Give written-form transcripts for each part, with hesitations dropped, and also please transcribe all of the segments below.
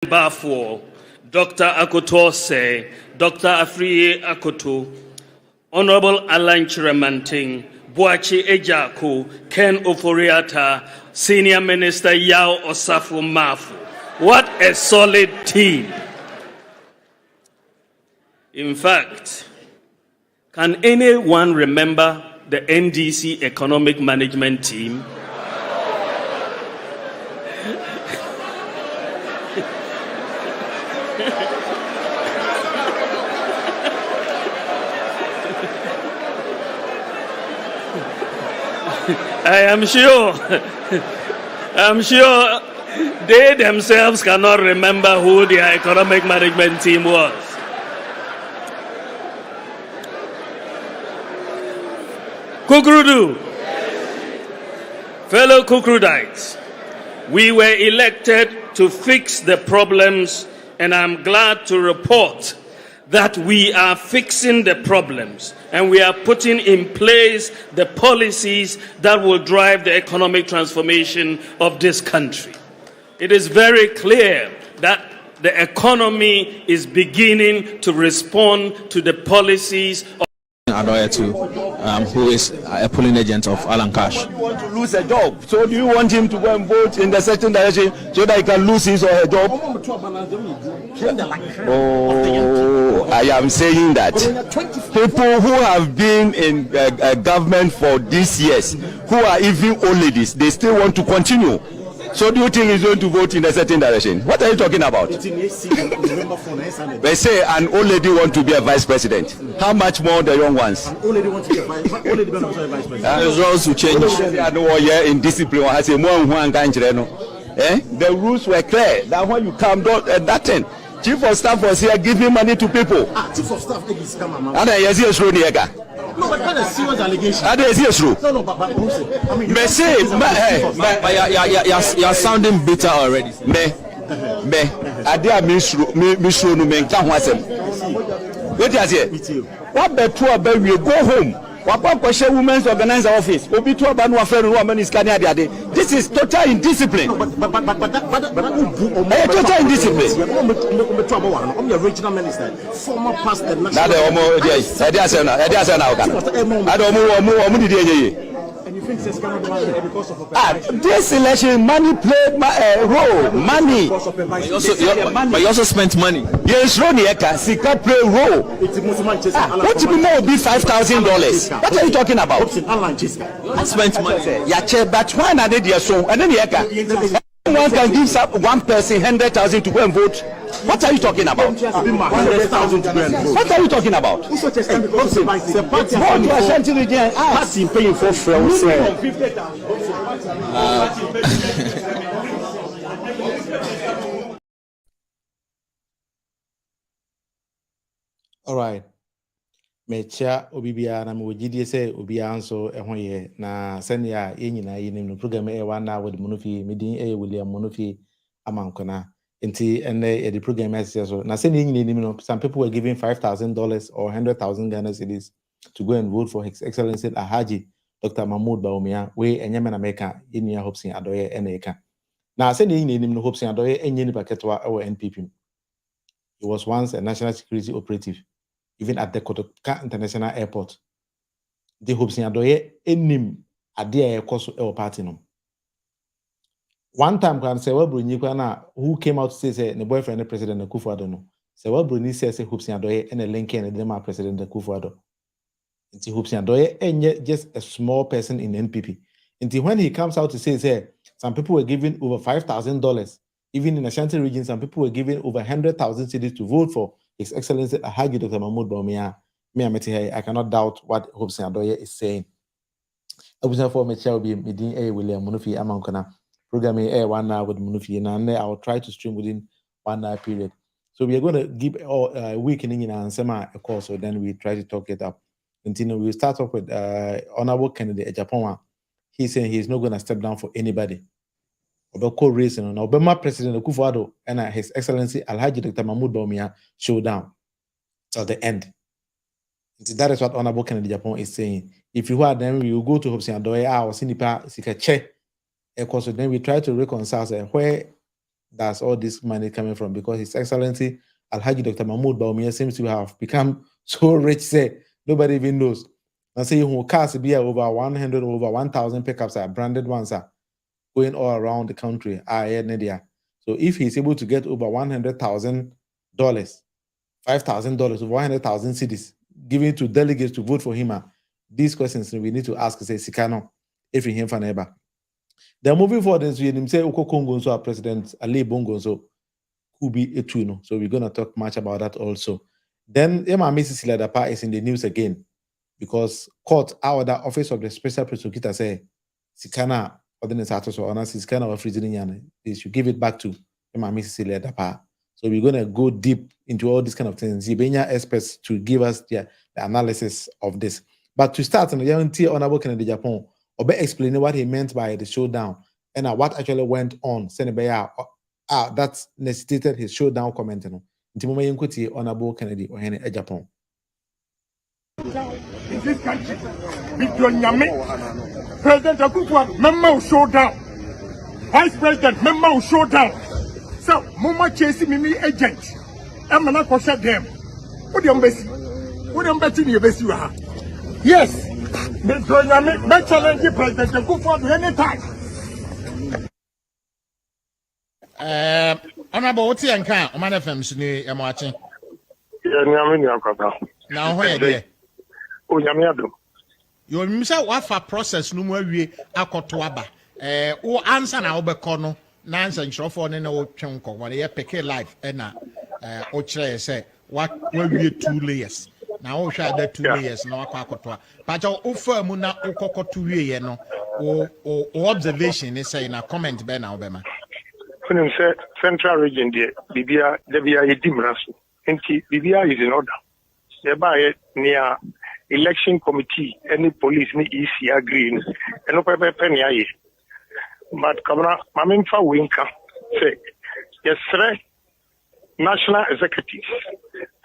Bafo, Dr. Akoto Se, Dr. Afriye Akoto, Honorable Alan Chiramanting, Boachi Ejako, Ken Oforiata, Senior Minister Yao Osafo Mafu. What a solid team. In fact, can anyone remember the NDC economic management team? I'm sure they themselves cannot remember who their economic management team was. Kukrudu, fellow Kukrudites, we were elected to fix the problems, and I'm glad to report that we are fixing the problems and we are putting in place the policies that will drive the economic transformation of this country. It is very clear that the economy is beginning to respond to the policies of who is a polling agent of Alan Cash. You want to lose a job, so do you want him to go and vote in the certain direction so that he can lose his or her job? Oh, I am saying that people who have been in government for these years, who are even old ladies, they still want to continue. So do you think he's going to vote in a certain direction? What are you talking about? They say an old lady want to be a vice president. How much more the young ones? An old lady want to be a vice president. The rules will change. In discipline, I say more the rules were clear. That when you come, that thing. Chief of staff was here giving money to people. Chief of staff is coming. And I see a true nigga. No, but that is serious allegation. That is true. No, but I mean, you're sounding bitter already. I dare misro no men can wasem. Wait here. What better we go home? Wapakoshe women's organizer office. Obi to aba no afre no woman is scanning ade. This is total indiscipline. But total indiscipline. I'm the regional minister. Former past the national. And you think this because of this election money played my role. Money. But you also spent money. Yes, Ronnie Eka, Sika play role. What to be more be $5,000? What are you talking about? I spent money. Yeah, but why not did your song? And then Eka. One can give one person 100,000 to go and vote. What are you talking about? 100,000 to go and vote. What are you talking about? The party paying for friends. All right. Mecha obibia na mwojidie se obia anso ehon ye na senia ye nyina ye nim no program e wa na with monofi medin e William monofi amankona nti ene e the program e so na senia nyina nim no some people were giving $5,000 or 100,000 Ghana cedis to go and vote for His Excellency Alhaji Dr. Mahmoud Bawumia we enyeme na meka enia Hopsin Adoye ene eka na senia nyina nim no Hopsin Adoye enye ni paketwa e NPP. He was once a national security operative even at the Kotoka International Airport. The Hopsin Adoye enim ade a ekoso e party no. One time kan say Bruni na who came out to say the boyfriend President Akufo-Addo no. Say Bruni say Hopsin Adoye and a link and the President Akufo-Addo. Until Hopsin Adoye enye just a small person in NPP. Until when he comes out to say some people were giving over $5,000, even in Ashanti region, some people were giving over 100,000 cedis to vote for His Excellency Alhaji Dr. Mahmoud Bawumia. I cannot doubt what Hopsin Adoye is saying. I was for Mecha will be meeting a William Munufi Amankana programming a 1 hour with Munufi, and I will try to stream within 1 hour period. So we are going to give a week in and semi a call, so then we try to talk it up. Until we start off with Honorable Kennedy Agyapong. He's saying he's not going to step down for anybody. About co-racing, Obama President Akufo-Addo and His Excellency Alhaji Dr. Mahmoud Bawumia showdown till the end. That is what Honorable Kennedy Agyapong is saying. If you are, then we will go to Hopsin Adoye or Sinipa Sikache. So then we try to reconcile where does all this money coming from? Because His Excellency Alhaji Dr. Mahmoud Bawumia seems to have become so rich, say nobody even knows. I say who cars be over 100, over 1,000 pickups are branded ones are going all around the country. So if he's able to get over $100,000, $5,000, over 100,000 cities given to delegates to vote for him, these questions we need to ask. Say Sikano, if he him for neighbor. They're moving forward and say Oko Kongo so President Ali Bongo so could be a tuno. So we're gonna talk much about that also. Then Miss Cecilia Dapaa is in the news again because court our office of the special prosecutor say Sikana ordinance atos or honor Sikana of freezing they should give it back to Miss Cecilia Dapaa. So we're gonna go deep into all these kind of things. Zibenya experts to give us the analysis of this. But to start, on the Honorable Kennedy Agyapong, Obe explaining what he meant by the showdown and what actually went on. That necessitated his showdown comment. Honorable Kennedy Agyapong. In this country, President Akufo, member showdown. Vice President, member showdown. So, Mama chasing me agent. I'm not going to shut them. What do you embassy? What do you embassy in your embassy? Yes. Me challenge President Akufo anytime. Honorable Oti and Kan, Oman FM, Sini, I'm watching. Now, where there? Oh, Yamiado. You remember what process no more we akotoaba. O answer na obekono. Na answer nshofo ne na otwenko. What ye peke life na o kire say what we 2 layers. Na o hwa that 2 layers na akotoa. But o fa mu na okokoto wie no. O observation is say na comment be na obema. When say central region there, Bibia Edimrasu. Enti Bibia is in order. Thereby near election committee, any police, ni EC agree, and no paper penny aye. But Kamara, Mamimfa Winka say, yes, sir, national executives.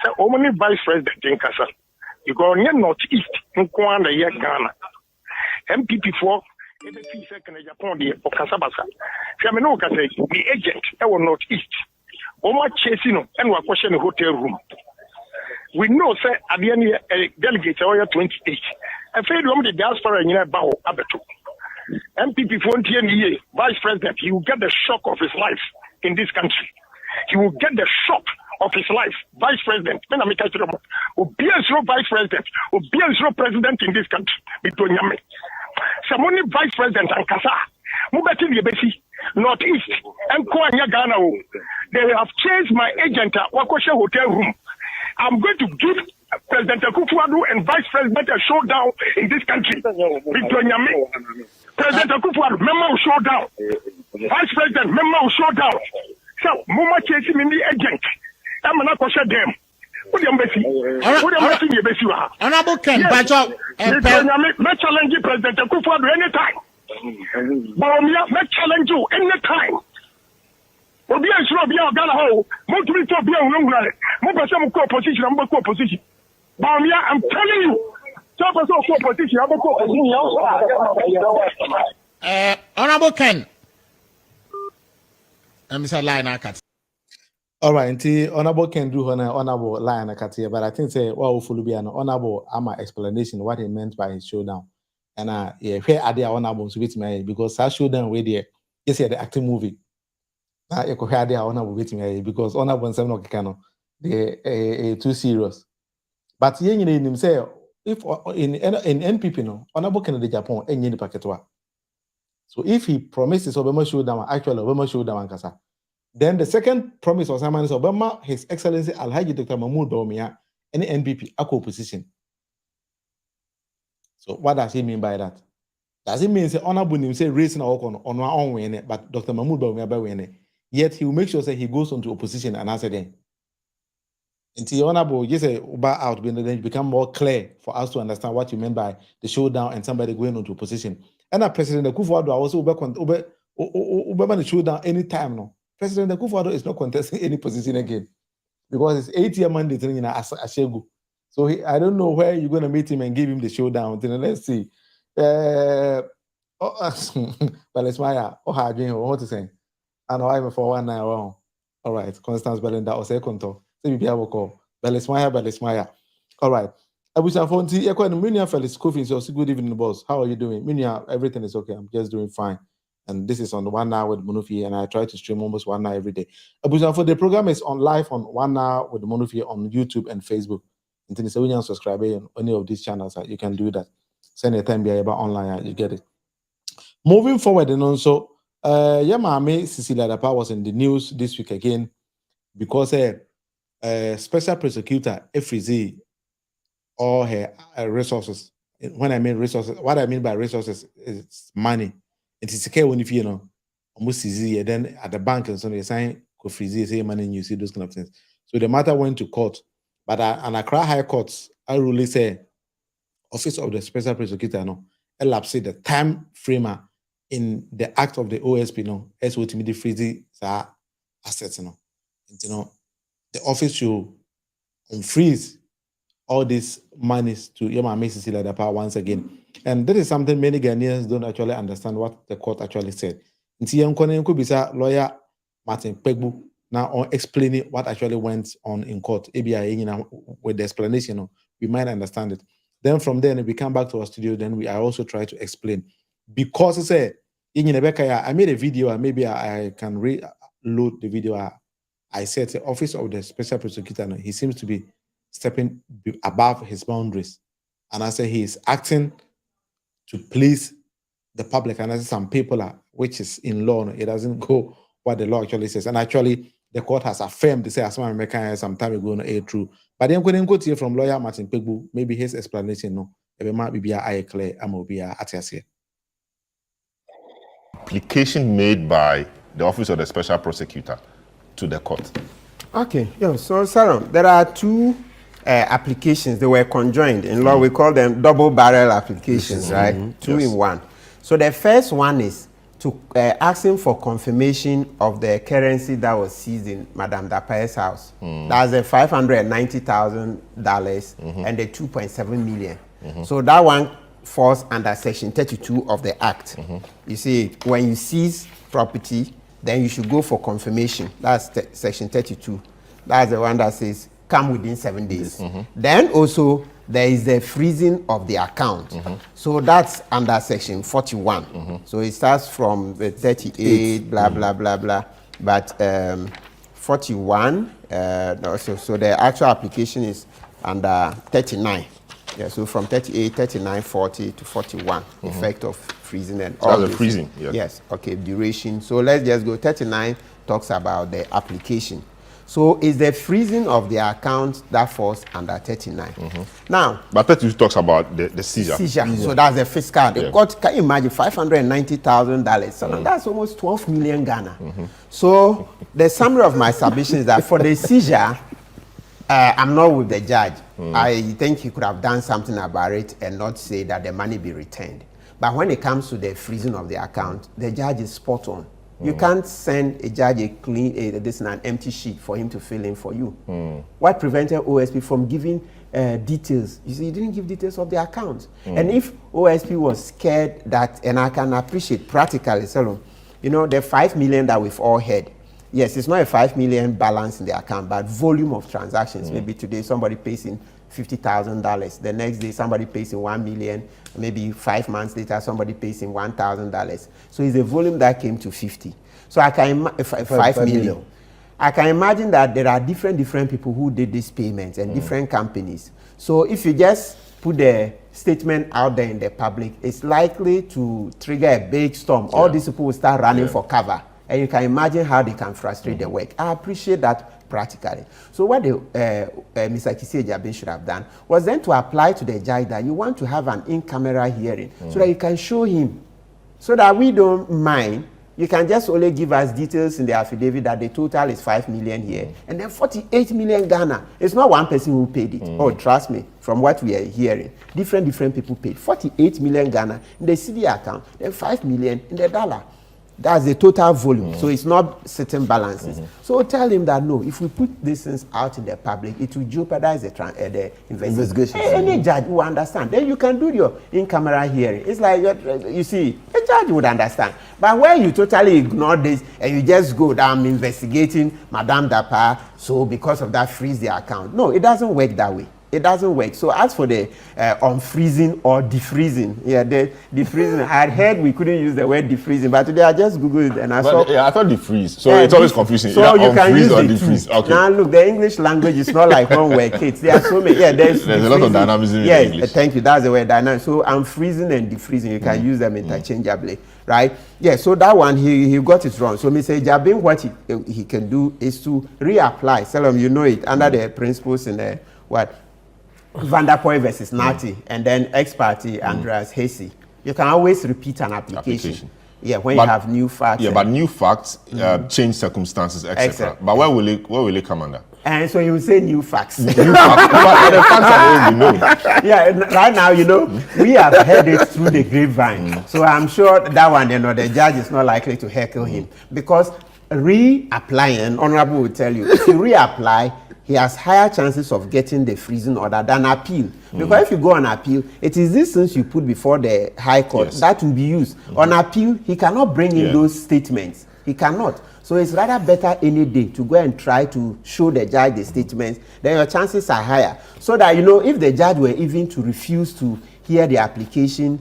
So, only vice president in Kasa. You go near northeast, in Kwana, Ghana. MPP for the second Japan, or Kasabasa. Femino Kase, the agent, our northeast. Oma chasing and we're questioning hotel room. We know, sir, at the end, delegates are 28. I feel the diaspora in Bao Abeto. MPP for TNE, Vice President, he will get the shock of his life in this country. He will get the shock of his life. Vice President, when I'm Vice President, will be a president in this country. Somebody Vice President and Kasa, Mubati Yebesi, Northeast, and Kwanya Ghana. They have changed my agent at Wakosha Hotel Room. I'm going to give President Akufo-Addo and Vice President a showdown in this country. President Akufo-Addo, member of showdown. Vice President, member of showdown. So, Muma chasing me agent. I'm not going to shut them. What do you embassy? What do you embassy? Honorable Ken, Bajo, and challenge President Akufo-Addo anytime. But I'm challenge you anytime. Obi answer be Ghana ho mo tumi to be onwunware mo pese mo ko position I'm ko position but I'm telling you so person ko position I'm ko position Honorable Ken Mr. Line Akat. All right, Honorable Ken do honorable Line Akat here, but I think say what will follow be an honorable explanation what he meant by his showdown. And yeah, where are they honorable to beat me because that showdown where they yes the acting movie. Because honorable and seven kano they too serious. But yen him say if in NPP no honorable Kennedy Agyapong enye ni paketwa. So if he promises Obama showdown, actually Obama showdown kasa. Then the second promise of Simon is Obama, His Excellency Alhaji Dr. Mahmoud Bawumia, any NPP ako opposition. So what does he mean by that? Does it mean say honorable him say raising our on our own way, but Dr. Mahmoud Bawumia by way? Yet he will make sure that he goes into opposition and answer them. Until honorable, you say Uba out, then it become more clear for us to understand what you meant by the showdown and somebody going into opposition. And that President Akufo-Addo also Uba the showdown anytime no. President Akufo-Addo is not contesting any position again because it's 8-year mandate in Ashegu. So I don't know where you're going to meet him and give him the showdown. Then let's see. But let's what to say. And I'm for 1 hour. All right, Constance Belinda or Seconto. Say be able call. Belismaya. All right. Abusa Fonti, Minia Felix Kofi, so good evening, boss. How are you doing? Minia, everything is okay. I'm just doing fine. And this is on 1 hour with Monufi, and I try to stream almost 1 hour every day. Abusa for the program is on live on 1 hour with Monufi on YouTube and Facebook. Until you subscribe on any of these channels, you can do that. Send a time be about online, you get it. Moving forward, and also, Mami Cecilia Dapaa was in the news this week again because special prosecutor FZ all her resources. When I mean resources, what I mean by resources is money. It is okay when you know almost easy. Then at the bank and so they sign freeze say money and you see those kind of things. So the matter went to court, but an Accra High Court, I really say Office of the Special Prosecutor elapsed the time framer in the act of the OSP as what the freeze assets the office should unfreeze all these monies to Yama Cecilia Dapaa once again. And that is something many Ghanaians don't actually understand what the court actually said. Lawyer Martin Pegbu now on explaining what actually went on in court. With the explanation, we might understand it. Then from there, we come back to our studio, then I also try to explain. Because it's I made a video, and maybe I can reload the video. I said the Office of the Special Prosecutor, he seems to be stepping above his boundaries. And I say he is acting to please the public. And I say some people which is in law, it doesn't go what the law actually says. And actually, the court has affirmed, they say, as some American some time ago, true. But then when you hear from lawyer Martin Pegbu, maybe his explanation, it might be clear, I'm be application made by the Office of the Special Prosecutor to the court. Okay, so Sarah, there are two applications. They were conjoined. In law, we call them double barrel applications, right? Two in one. So the first one is to asking for confirmation of the currency that was seized in Madame Dapaa's house. That's the $590,000 and the 2.7 million. So that one falls under Section 32 of the Act. You see, when you seize property, then you should go for confirmation. That's Section 32. That's the one that says come within 7 days. Then also there is the freezing of the account. So that's under Section 41. So it starts from the 38, blah, blah, blah, blah. But 41, so the actual application is under 39. Yeah, so from 38, 39, 40 to 41, effect of freezing and all the freezing, yes, okay, duration. So let's just go. 39 talks about the application. So it's the freezing of the account that falls under 39. Now, but 32 talks about the seizure. So that's the fiscal. The court, can you imagine $590,000? So that's almost 12 million Ghana. So the summary of my submission is that for the seizure, I'm not with the judge. I think he could have done something about it and not say that the money be returned. But when it comes to the freezing of the account, the judge is spot on. You can't send a judge an empty sheet for him to fill in for you. What prevented OSP from giving details? You see, he didn't give details of the account. And if OSP was scared that, and I can appreciate practically, so, the 5 million that we've all heard, yes, it's not a 5 million balance in the account, but volume of transactions. Maybe today somebody pays in $50,000. The next day somebody pays in 1 million. Maybe 5 months later somebody pays in $1,000. So it's a volume that came to 50. So I can 5 million. I can imagine that there are different people who did these payments and different companies. So if you just put the statement out there in the public, it's likely to trigger a big storm. All these people will start running for cover. And you can imagine how they can frustrate the work. I appreciate that practically. So what Mr. Cecilia should have done was then to apply to the judge that you want to have an in-camera hearing so that you can show him, so that we don't mind. You can just only give us details in the affidavit that the total is 5 million here and then 48 million Ghana. It's not one person who paid it. Oh, trust me, from what we are hearing, different people paid 48 million Ghana in the CD account, then 5 million in the dollar. That's the total volume. So it's not certain balances. So tell him that no, if we put these things out in the public, it will jeopardize the investigation. Any judge will understand. Then you can do your in-camera hearing. It's like, you see, a judge would understand. But when you totally ignore this and you just go down investigating Madame Dapaa, so because of that freeze the account. No, it doesn't work that way. It doesn't work. So as for the unfreezing or defreezing, the defreezing, I had heard we couldn't use the word defreezing, but today I just Googled it and I saw. Yeah, I thought defreeze. So it's always confusing. So you can use or the defreeze. Okay. Now look, the English language is not like one word, kids. There are so many. Yeah, there's a lot of dynamism in English. Yes, thank you. That's the word dynamic. So unfreezing and defreezing, you can use them interchangeably, right? Yeah. So that one he got it wrong. So Mr. Agyapong, what he can do is to reapply. Selim, you know it under the principles in the what. Van der Poel versus Nati, and then ex-party Andreas Hesse. You can always repeat an application. Yeah, when you have new facts. Yeah, but new facts, change circumstances, etc. But where will it come under? And so you say new facts. New facts. But the facts are already known. Yeah, right now, we have heard it through the grapevine. So I'm sure that one, the judge is not likely to heckle him. Because reapplying, Honorable will tell you, if you reapply, he has higher chances of getting the freezing order than appeal. Because if you go on appeal, it is these things you put before the High Court that will be used. On appeal, he cannot bring in those statements. He cannot. So it's rather better any day to go and try to show the judge the statements, then your chances are higher. So that, if the judge were even to refuse to hear the application,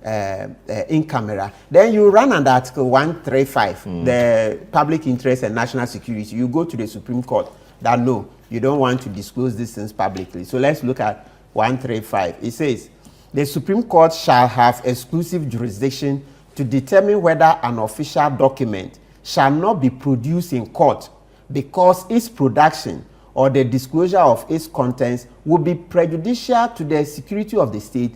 in camera, then you run under Article 135, the public interest and national security. You go to the Supreme Court that no, you don't want to disclose these things publicly. So let's look at 135. It says, the Supreme Court shall have exclusive jurisdiction to determine whether an official document shall not be produced in court because its production or the disclosure of its contents will be prejudicial to the security of the state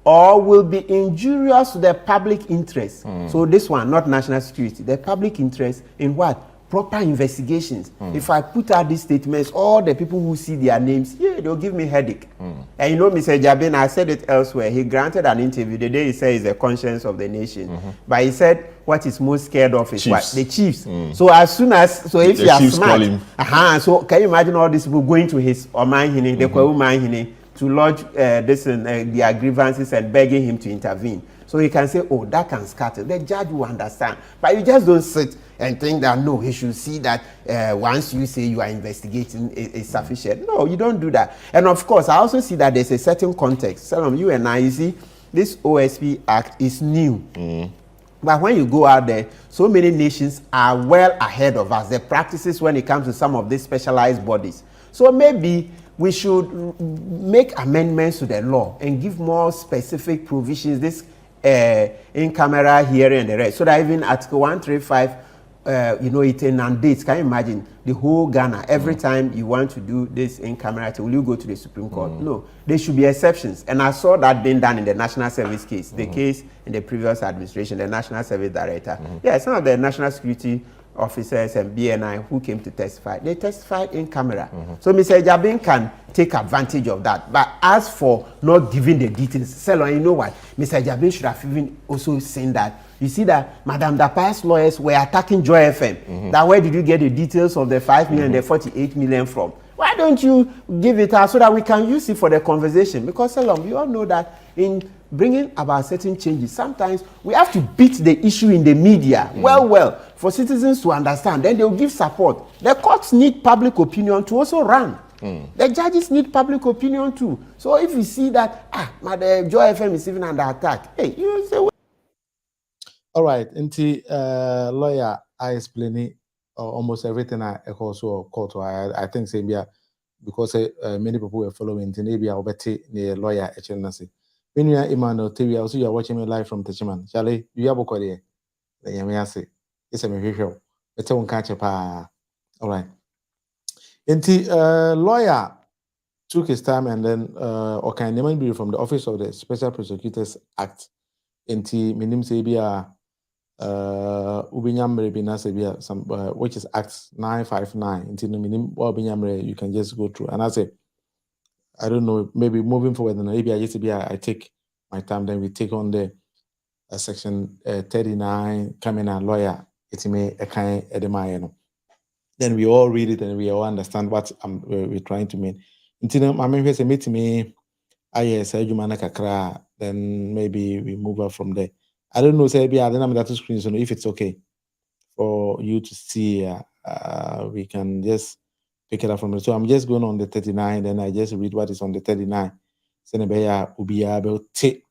or will be injurious to the public interest. So this one, not national security, the public interest in what? Proper investigations. If I put out these statements, all the people who see their names, they'll give me headache. And Mr. Agyapong, I said it elsewhere, he granted an interview the day he said he's the conscience of the nation. But he said what he's most scared of is what? The chiefs. So as soon as, if you are smart, so can you imagine all these people going to his Omanhine, the Kwaumanhine, to lodge their grievances and begging him to intervene. So he can say, oh, that can scatter. The judge will understand. But you just don't sit and think that, no, he should see that once you say you are investigating is sufficient. No, you don't do that. And of course, I also see that there's a certain context. Some of you and I, you see, this OSP Act is new. But when you go out there, so many nations are well ahead of us. The practices when it comes to some of these specialized bodies. So maybe we should make amendments to the law and give more specific provisions, this in-camera hearing and the rest, so that even Article 135, it mandates. Can you imagine the whole Ghana, every time you want to do this in-camera, will you go to the Supreme Court? No, there should be exceptions. And I saw that being done in the National Service case, the case in the previous administration, the National Service Director. Some of the national security officers and BNI who came to testify, they testified in camera. So Mr. Agyapong can take advantage of that. But as for not giving the details, Selon, you know what? Mr. Agyapong should have even also seen that. You see that Madame Dapaa's lawyers were attacking Joy FM. That where did you get the details of the 5 million, the 48 million from? Why don't you give it out so that we can use it for the conversation? Because Selon, we all know that in bringing about certain changes, sometimes we have to beat the issue in the media well for citizens to understand. Then they'll give support. The courts need public opinion to also run. The judges need public opinion too. So if you see that the Joy FM is even under attack, hey, you say. All right, lawyer, I explain almost everything I also caught. I think Zambia, because many people were following Tinabia or Betty near lawyer HNC. When you are Emmanuel TV, also you are watching me live from Techiman. Charlie, you have a career. The Yamiasi. It's a visual. It's a one catch up. All right. Lawyer took his time and then okay, name be from the Office of the Special Prosecutors Act. Minim Sabia Ubinyam Rebina Sabia, some which is Act 959. Minim Ubinyam, you can just go through. And I say, I don't know, maybe moving forward, and maybe I take my time, then we take on the section 39 coming a lawyer it may a kind of then we all read it and we all understand what we're trying to mean. Until I mean, say meet me, kakra, then maybe we move on from there. I don't know, say, then I'm that screen, so if it's okay for you to see, we can just pick it up from there. So I'm just going on the 39, then I just read what is on the 39. Senebeya Ubia Belte,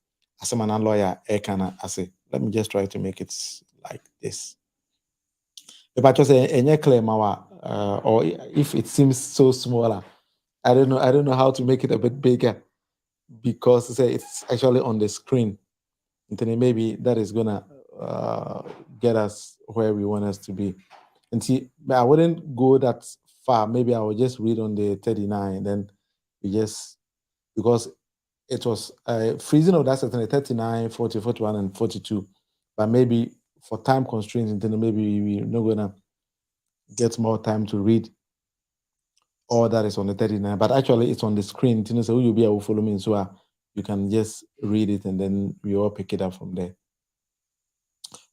as a man lawyer, Ekana, I say, let me just try to make it like this. If I just say any claim or if it seems so smaller, I don't know how to make it a bit bigger because it's actually on the screen. And then maybe that is gonna get us where we want us to be. And see, I wouldn't go that far. Maybe I will just read on the 39, and then we just because it was freezing of that certain 39, 40, 41, and 42. But maybe for time constraints, then maybe we're not gonna get more time to read all that is on the 39. But actually, it's on the screen. So you'll be able to follow me, so you can just read it, and then we all pick it up from there.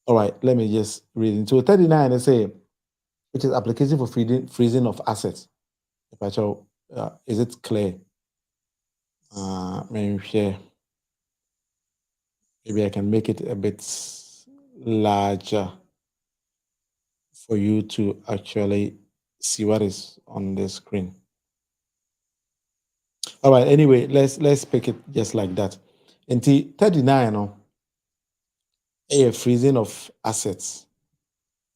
All right, let me just read it. So 39, they say, which is application for freezing of assets. If I show, is it clear? Maybe I can make it a bit larger for you to actually see what is on the screen. All right, anyway, let's pick it just like that. And 39, a freezing of assets.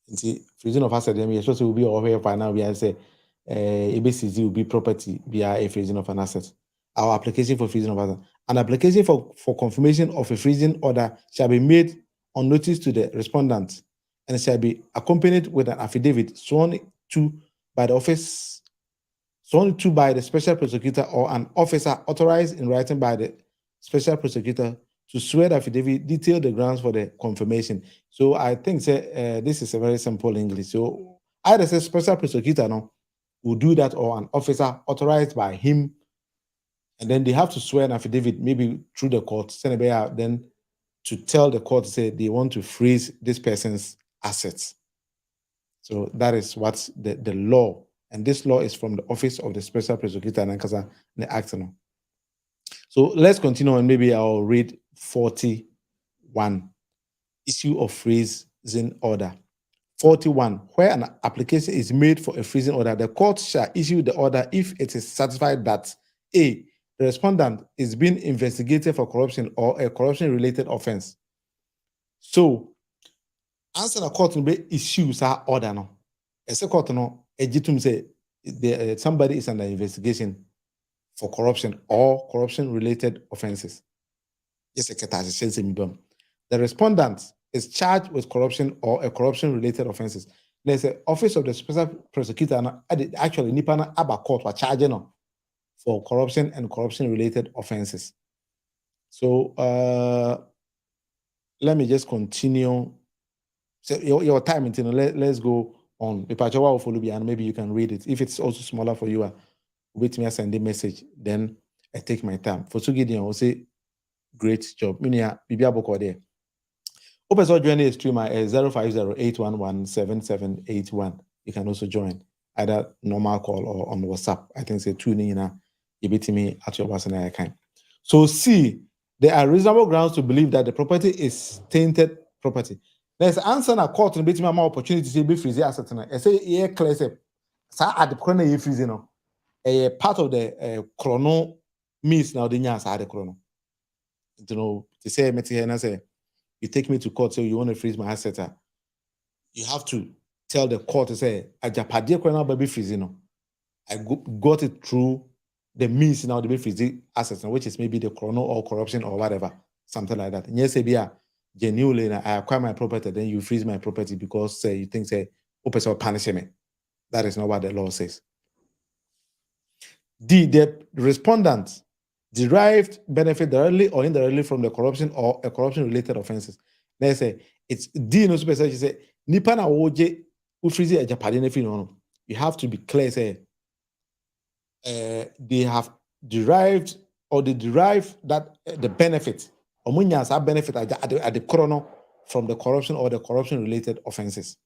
And freezing of assets, then we also will be over here for now. We have say ABCZ will be property via a freezing of an asset. Our application for freezing of assets. An application for confirmation of a freezing order shall be made on notice to the respondent and shall be accompanied with an affidavit sworn to by the special prosecutor or an officer authorized in writing by the special prosecutor to swear the affidavit, detail the grounds for the confirmation. So I think this is a very simple English. So either say special prosecutor will do that or an officer authorized by him, and then they have to swear an affidavit, maybe through the court, then to tell the court, say they want to freeze this person's assets. So that is what the law, and this law is from the office of the special prosecutor and the act. So let's continue, and maybe I'll read 41, issue of freezing order. 41, where an application is made for a freezing order, the court shall issue the order if it is satisfied that A, the respondent is being investigated for corruption or a corruption-related offense. So, answer the court will be issues our order now. As a court no, say somebody is under investigation for corruption or corruption-related offenses. The respondent is charged with corruption or a corruption-related offenses. There's an office of the special prosecutor actually Nipana Aba court were charging for corruption and corruption-related offenses. So let me just continue. So your time, let's go on. And maybe you can read it. If it's also smaller for you, wait me, send a message. Then I take my time. For Gideon, I will say, great job. Minia, Bibia Boko there. Open so join the streamer 050-811-7781. You can also join either normal call or on WhatsApp. I think say tune in. You beat me at your personal account. So C, there are reasonable grounds to believe that the property is tainted property. There's answer na court to beat me more opportunity to be freeze asset. I say yeah, clear say at the corner you freeze a part of the chrono means now the nyas at the chrono. To say me here say you take me to court, so you want to freeze my asset. You have to tell the court to say Agyapong baby freezing. I got it through the means now the be freezing assets, which is maybe the chrono or corruption or whatever, something like that. And yes, genuinely I acquire my property, then you freeze my property because you think open or punishment. That is not what the law says. D, the respondent derived benefit directly or indirectly from the corruption or a corruption-related offenses. Let's say it's D no super say nipa na woje ufrizi Agyapong. You have to be clear. Say they have derived or they derive that the benefit Omunya has a benefit at the coroner from the corruption or the corruption-related offenses.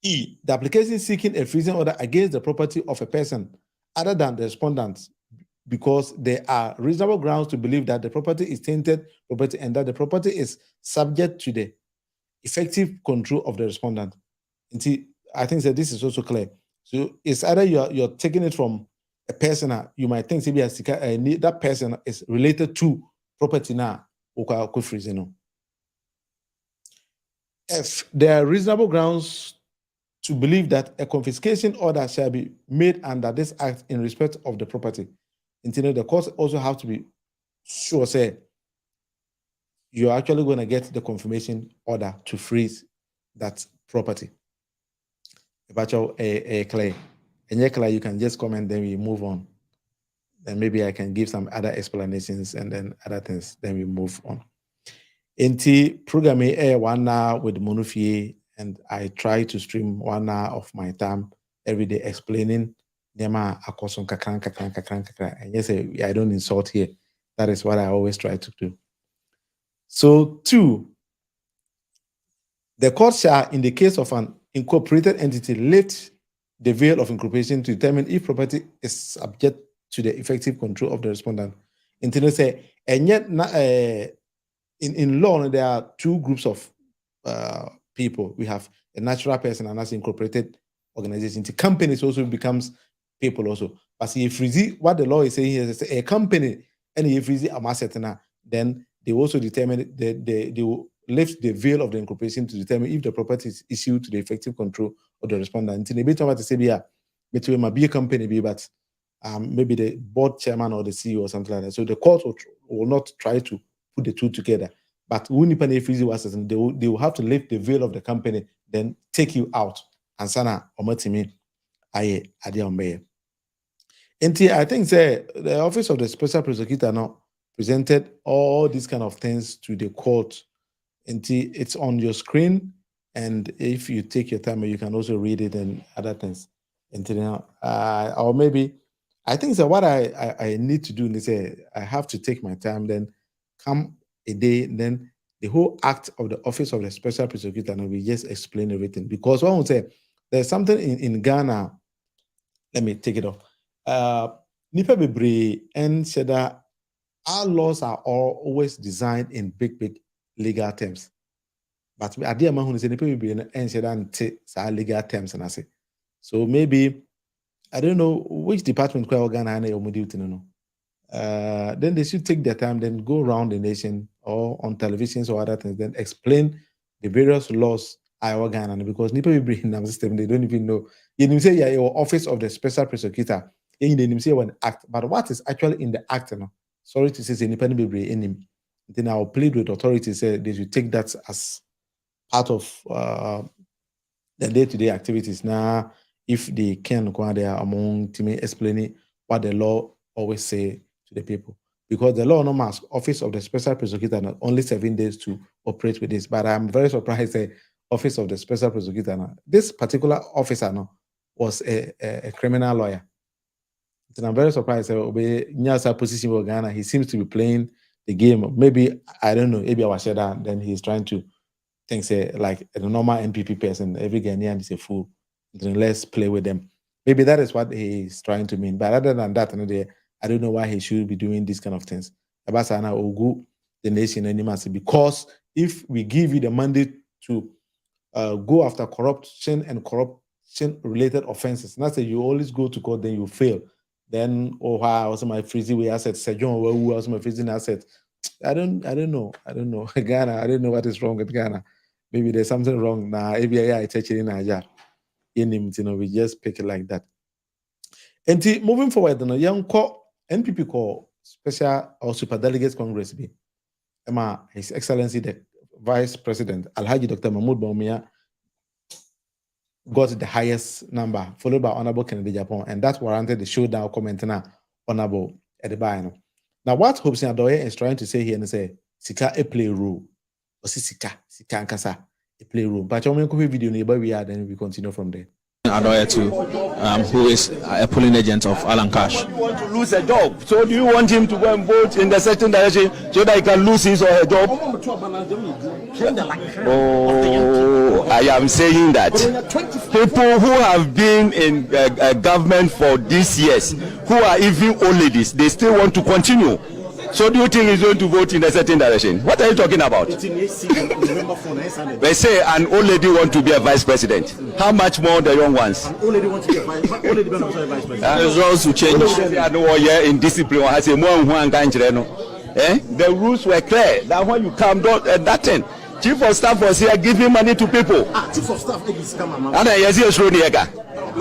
E. The application seeking a freezing order against the property of a person other than the respondent because there are reasonable grounds to believe that the property is tainted property and that the property is subject to the effective control of the respondent. And see, I think that this is also clear. So it's either you're taking it from a person, you might think that person is related to property now, if there are reasonable grounds to believe that a confiscation order shall be made under this act in respect of the property, until the court also have to be sure, say, you're actually going to get the confirmation order to freeze that property. If clear, and you can just comment, then we move on. Then maybe I can give some other explanations and then other things, then we move on. Inti program one hour with Monufie, and I try to stream 1 hour of my time every day explaining Nema Akoson kakran. And yes, I don't insult here. That is what I always try to do. So 2, the court shall, in the case of an incorporated entity, lift the veil of incorporation to determine if property is subject to the effective control of the respondent. Until say, and yet in law there are 2 groups of people. We have a natural person and as incorporated organization. The companies also becomes people also. But if what the law is saying here is a company and if a asset, then they also determine they will lift the veil of the incorporation to determine if the property is issued to the effective control of the respondent. In a bit of what say between my big company, but maybe the board chairman or the CEO or something like that. So the court will not try to put the 2 together. But when they will have to lift the veil of the company, then take you out. And sana omatimi aye adi. I think the office of the special prosecutor now presented all these kind of things to the court. It's on your screen, and if you take your time, you can also read it and other things. Or maybe I think what I need to do is I have to take my time, then come a day, then the whole act of the office of the special prosecutor, and we just explain everything. Because one would say there's something in Ghana. Let me take it off. Nipa bebre and said that our laws are always designed in big legal terms. But idea man who say nipa bebre and said that legal terms and I say. So maybe I don't know which department Ghana no. Then they should take their time, then go around the nation or on televisions or other things, then explain the various laws Iowa Ghana, because people will bring in the system, they don't even know. You say your office of the special prosecutor, you say one act, but what is actually in the act? No? Sorry to say, independent people in him. Then I'll plead with authorities, say they should take that as part of the day-to-day activities. Now, if they can go there among to me explaining what the law always say to the people, because the law normal office of the special prosecutor not only 7 days to operate with this. But I'm very surprised the office of the special prosecutor, this particular officer was a criminal lawyer. And I'm very surprised position with Ghana. He seems to be playing the game. Maybe I don't know. Maybe I was that. Then he's trying to think like a normal MPP person. Every Ghanaian is a fool. Then let's play with them. Maybe that is what he's trying to mean. But other than that, I don't know why he should be doing these kind of things. Abasana Ogu, the nation anymore. Because if we give you the mandate to go after corruption and corruption-related offenses, not say you always go to court, then you fail. Then also my freezing assets, Sejon also my freezing assets. I don't know. Ghana, I don't know what is wrong with Ghana. Maybe there's something wrong now. Maybe I touch it in Aja. We just pick it like that. And moving forward, young NPP call special or super delegates Congress be. His Excellency the Vice President Alhaji Dr. Mahmoud Bawumia got the highest number, followed by Honorable Kennedy Agyapong, and that warranted the showdown comment now, Honorable Dapaa. Now, what Hobson Adoye is trying to say here and say, Sika a play role, or Sika and Kasa a play role. But you make a video nearby we are, then we continue from there. Adoye too, who is a polling agent of Alan Cash. You want to lose a job, so do you want him to go and vote in the certain direction so that he can lose his or her job? Oh, I am saying that people who have been in government for these years, who are even old ladies, they still want to continue. So do you think he's going to vote in a certain direction? What are you talking about? They say an old lady want to be a vice president. How much more the young ones? An old lady want to be a vice president. The rules will change. In discipline, the rules were clear. That when you come, that thing. Chief of staff was here giving money to people. Chief of staff is scam, man. And yes, true, No,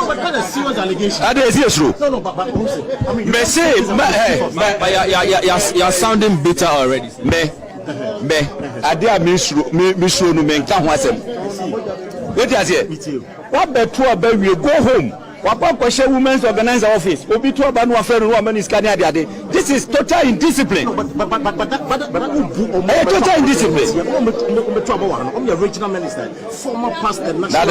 but that is serious allegation. And yes, true. No, but I mean, you're sounding bitter already. I dare miss no men can't watch them. What is it? What better we go home? What women's organizer office? This is total indiscipline. but Total indiscipline. I'm your regional minister, former past and national.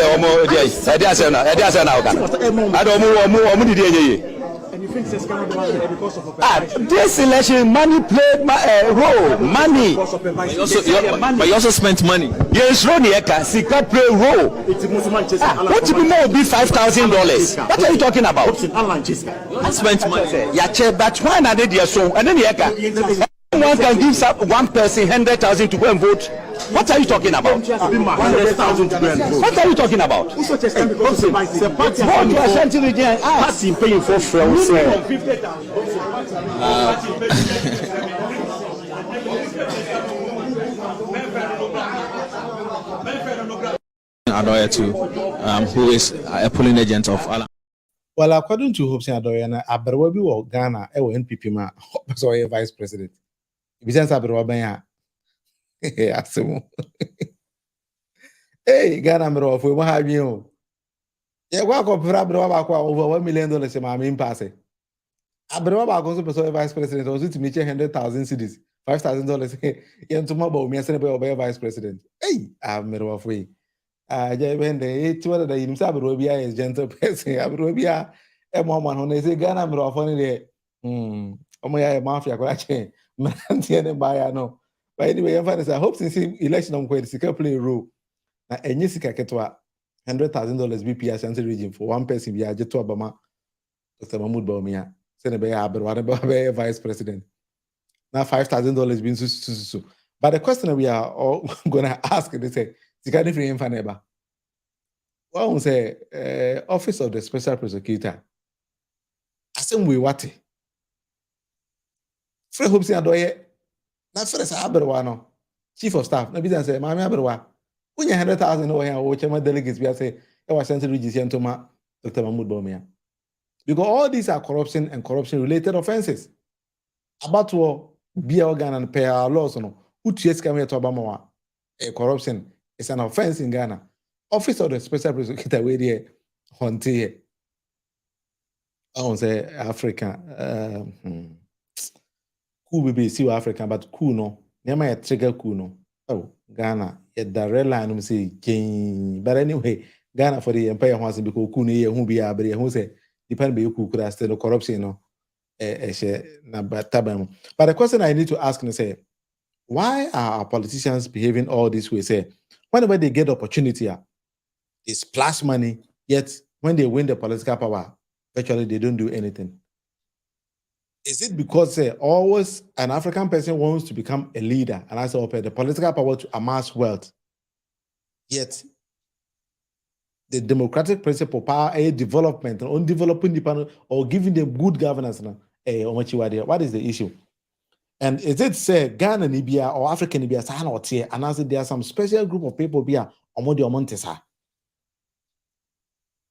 And you think because of a this election, money played my role. Money. But you also spent money. Yes, Ronieka, Sika play role. What to be more be $5,000? What are you talking about? I spent money. Yeah, but why not did your song? And then one can give one person 100,000 to go and vote. What are you talking about? 100,000 to go and vote. What are you talking about? The party paying for friends. Adoye too, who is a polling agent of Alan. Well, according to Hope Adoye, Aberwabi or Ghana, NPP ma, so vice president. Besides Aberwabi, hey, Ghana, Mero, we won't have you. Yeah, walk up for over $1 million in my main passing. Aberwabi goes to vice president, also to meet 100,000 cities, $5,000. Yeah, tomorrow, me a vice president. Hey, I'm Mero of way. When the 200 in Sabrobia is gentle person, Abrobia, a woman when they say Ghana, Mero of only there. Omoya mafia, Quache, Mantian and Bayano. But anyway, I hope since election on Quaid, Sika play role. Now, and Jessica Ketwa, $100,000 BPS Central region for one person via Jetu Obama, Dr. Mahmoud Baumia, Senator Aber, vice president. Now, $5,000 being so. But the question we are all going to ask, they say, Sika different Faneba. One say, Office of the Special Prosecutor. Asem we what? Fred Hope Adoye. Na first Aberwa chief of staff na business say Mami Aberwa unya 100,000 no here o chema delegates we say e was sent to region to ma Dr. Mahmoud Baumia, because all these are corruption and corruption related offenses about to be organ and pay our laws no uties come here to Obama corruption is an offense in Ghana. Office of the Special Prosecutor we there honte I won't say Africa cool be see African, but cool no. Never a trigger cool no. Oh, Ghana, at the red line, say, but anyway, Ghana for the empire wants to be cool, who be a who say, depend be you could have still corruption, no, but the question I need to ask is, say, why are our politicians behaving all this way? Say, whenever they get opportunity, they splash money, yet when they win the political power, virtually they don't do anything. Is it because always an African person wants to become a leader and as the political power to amass wealth, yet the democratic principle, power, development, on developing the panel or giving them good governance? What is the issue? And is it say Ghana Nibia or African Nibia Sahan or Tia, and as there are some special group of people here or Montesa?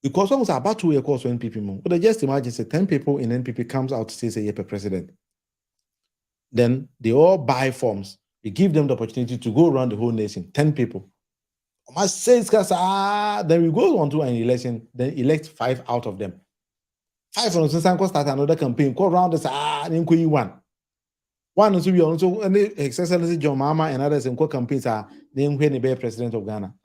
Because almost about 2 years course for NPP, but just imagine say 10 people in NPP comes out to say per president. Then they all buy forms. We give them the opportunity to go around the whole nation. 10 people. Then we go on to an election, then elect 5 out of them. 5 from Sanko start another campaign, go around this then one. One is we also Excellency John Mama and others in campaigns are named when they be president of Ghana.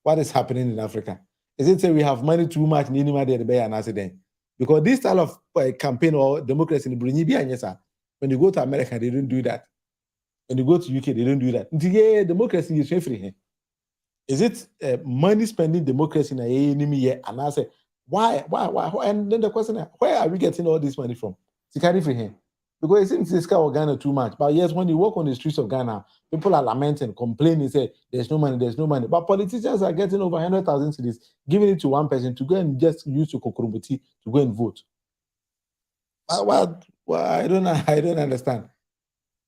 What is happening in Africa? Is it say we have money too much, need money at the bay and accident? Because this style of campaign or democracy in Brunei, when you go to America, they don't do that. When you go to UK, they don't do that. Yeah, democracy is free. Is it money spending democracy in a enemy here? And I say, why? And then the question is, where are we getting all this money from? It's carry free here. Because it seems this guy of Ghana too much. But yes, when you walk on the streets of Ghana, people are lamenting, complaining, say there's no money. But politicians are getting over 100,000 cedis, giving it to one person to go and just use to Kokurumbuti to go and vote. Well, I don't understand.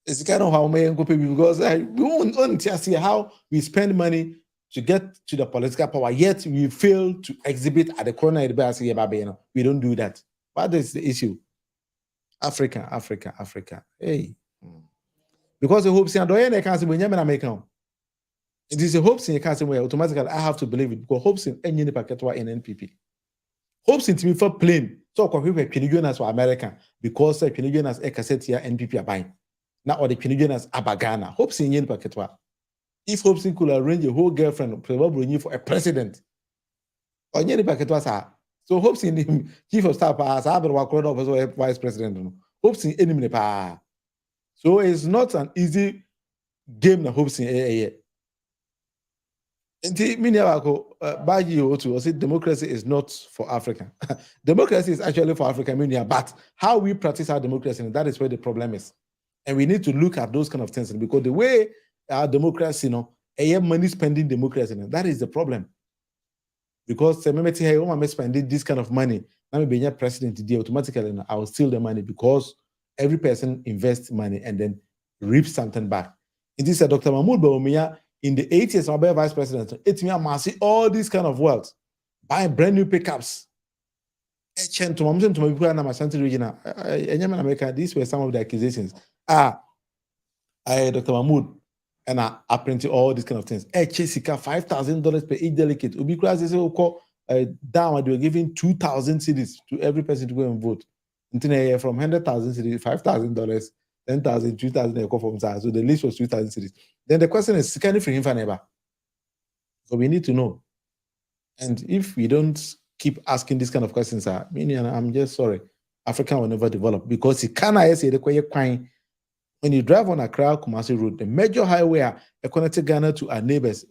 It's kind of how we because we won't see how we spend money to get to the political power, yet we fail to exhibit at the corner of the we don't do that. What is the issue? Africa. Hey. Because the hopes and they can't say when you're American. It is a hopes in a can't say where automatically I have to believe it because hopes in any packet in NPP. Hopes in to me for plain. So people Canadians for American because Canadians a cassette here NPP are buying. Now or the Canadians abagana. Hopes in any packet. If hopes in could arrange a whole girlfriend probably for a president. Or any packet was so hopes in him chief of staff as vice president. Hopes in enemy pa. So it's not an easy game na hopes in a. Democracy is not for Africa. Democracy is actually for Africa, but how we practice our democracy, that is where the problem is. And we need to look at those kind of things because the way our democracy, money spending democracy, that is the problem. Because I'm spending this kind of money, I'm being a president today, automatically I will steal the money because every person invests money and then reaps something back. It is Dr. Mahmoud Bawumia in the 80s, I'm vice president. It's me, I see all this kind of wealth, buying brand new pickups. These were some of the accusations. Dr. Mahmoud, and I printed all these kind of things. Jessica, $5,000 per each delegate. Because they say, down, they were giving 2,000 cedis to every person to go and vote. From 100,000 cedis, $5,000, 10,000, 2,000, they go from so the list was 2,000 cedis. Then the question is, can you free him for never? So we need to know. And if we don't keep asking these kind of questions, I'm just sorry, Africa will never develop because it cannot say the when you drive on Accra Kumasi Road, the major highway connected Ghana to our neighbors,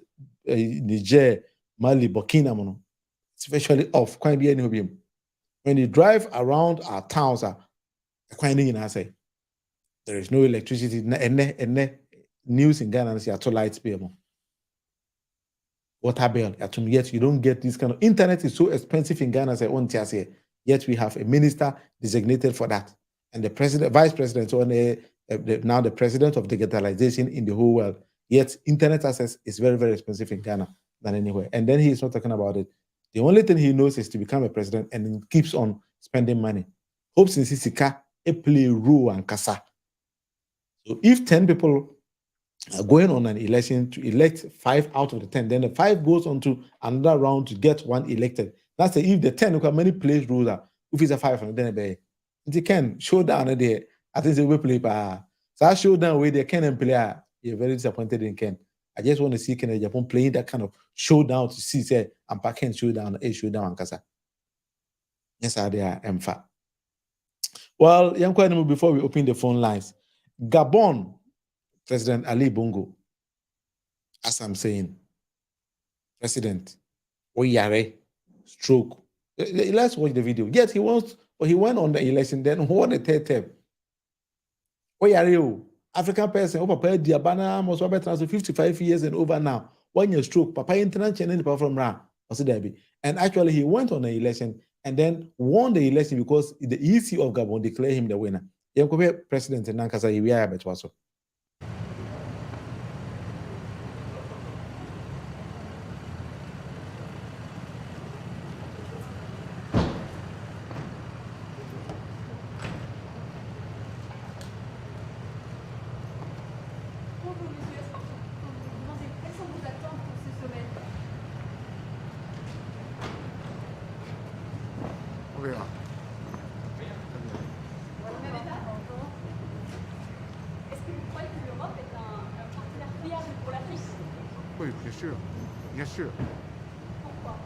Niger, Mali, Burkina Faso, especially off. When you drive around our towns, there is no electricity. News in Ghana, see to lights payable. Water bill, yet you don't get this kind of internet is so expensive in Ghana. Yet we have a minister designated for that, and the president, vice president, now the president of digitalization in the whole world. Yet internet access is very, very expensive in Ghana than anywhere. And then he is not talking about it. The only thing he knows is to become a president and he keeps on spending money. Hopes in Sisika, a play rule and kasa. So if 10 people are going on an election to elect 5 out of the 10, then the 5 goes on to another round to get 1 elected. That's the if the 10 look at many place rules are, if it's a 5, then they can Showdown there. I think they will play by so I Showdown where they can and play. You're very disappointed in Ken. I just want to see Ken and Agyapong playing that kind of showdown to see say I'm packing Showdown, a Showdown and Kasa. Yes, I am fat. Well, before we open the phone lines, Gabon, President Ali Bongo, as I'm saying, President Oyare, stroke. Let's watch the video. Yes, he went on the election, then won the third term. Oyare, African person, Papa Diabana must be transfer 55 years and over now. 1 year stroke, Papa international from Ra, and actually he went on the election and then won the election because the EC of Gabon declared him the winner. President Nankasa Iwiya Betwaso. Oui, bien sûr. Bien sûr. Pourquoi?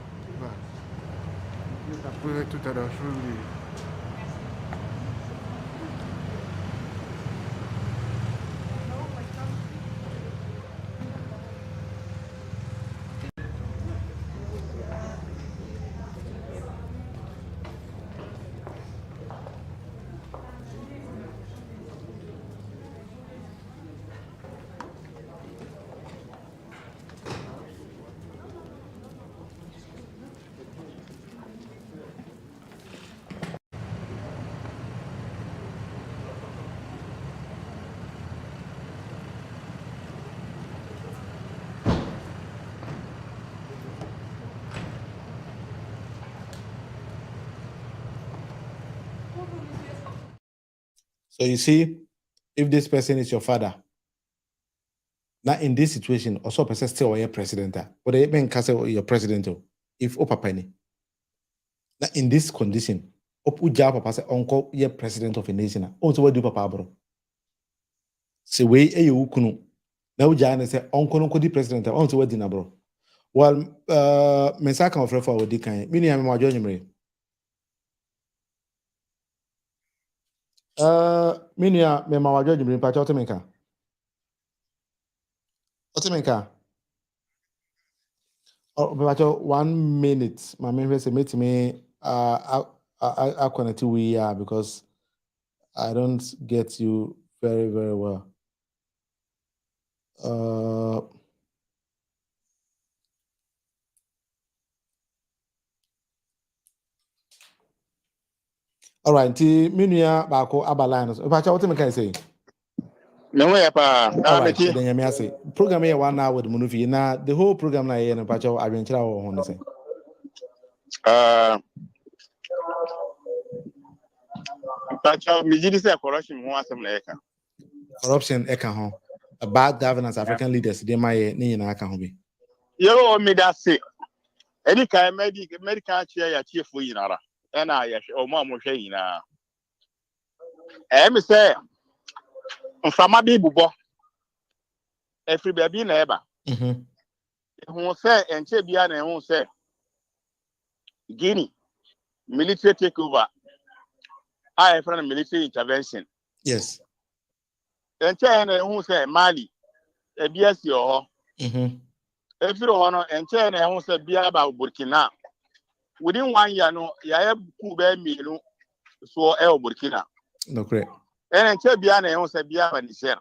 So you see, if this person is your father, now in this situation, also person still your president, but they even castle your president. If Opa Penny, now in this condition, Opu Papa say uncle your president of a nation. Also, what do Papa bro? Say way a you kunu. Now Jan say uncle the president. Also, what dinner bro? Well, Mensaka of refer with Dikan. Mini am my judgment. Minia me ma wajo jimri pa chote menka. Otemeka. Oh, but 1 minute. My main say meet me I connect we are because I don't get you very, very well. All right, Minia Bako Abalines. If I what can I say? No way, pa. All right, then you say program here 1 hour with Munufi. Now the whole program na here and Pacho adventure or on the same. Pacho, me did say corruption who asem na eka. Corruption eka ho. Bad governance, African leaders, they might need na aka ho be. Yo me that say. Any kind medical chair ya chief for yinara. Na ya o ma mo hwe yina. Me say mfama bi bubo. Every baby na eba. Who say enche bia na who say Guinea military takeover. I from military intervention. Yes. Enche na who say Mali e bia si o. Every one enche na who say bia ba Burkina. Within 1 year no ya ku be milu so e Burkina. No correct. Enche bia na who say bia ba Niger.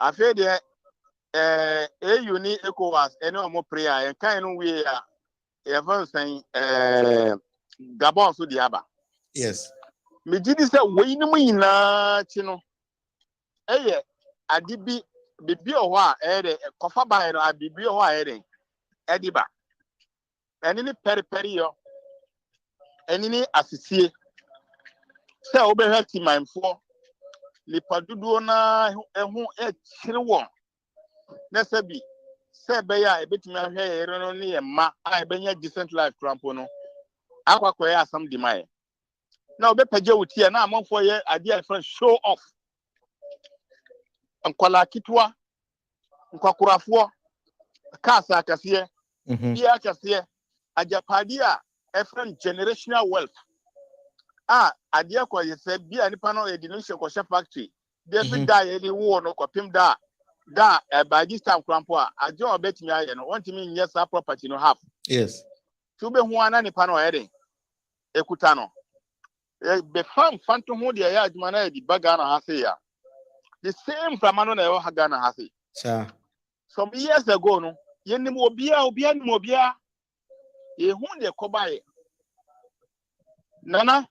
Afi de EU ni ECOWAS ene omo prayer en kan no we even saying Gabon so diaba. Yes. Me gidi say we ni mu yina chi no eye adibi bibi o ho a de kofa ba no abibi o ho a de ediba eni ni periperi yo eni ni asisie say obe help mindfo lipadudu na ehu chire won na sabi say be ya ebetimi ahwe yere no ne ma a ebenya decent life trampo no akwakoye asam di mai na obepaje wutie na amanfo ye ade a friend show off ankwala kitwa nkwakurafo kasa akase bia akase Agyapade a friend generational wealth ade akoye se bia nipa no edination ko factory dey be die edi wo no kopim da by this time crampo ade obetimi aye no want me nyɛ sa property no half. Yes. To be hu ana nipa no ere ekuta no be fanto hu de ya adwuma na di baga na ha say ya the same famano na e ha Ghana ha say some years ago no yenim obia nim obia ye hu de kobaye nana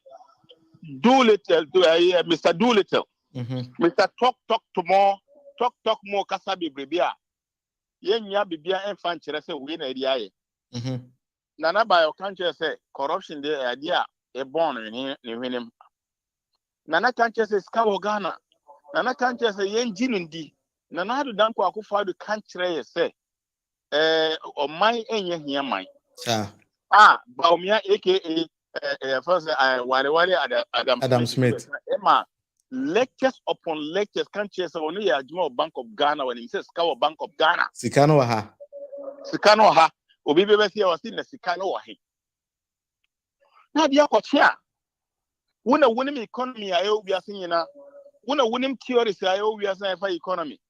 do little to Mr. Do Little. Mr. Talk more kasa bibia ye nya bibia enfan kire se we na edi aye nana by your country say corruption dey idea e born ni hwenem nana country say ska Ghana nana country say yen jinundi nana do dan kwa akufa do country ye say oman enye hia man ba omia aka first Adam Smith Emma lectures upon lectures country say only ya Ajuma Bank of Ghana when he says Ska Bank of Ghana Sikano ha obi bebe si ya wasi na Sikano wa he na dia kotia wona wonim economy ayo wiase nyina wona wonim theories ayo wiase fa economy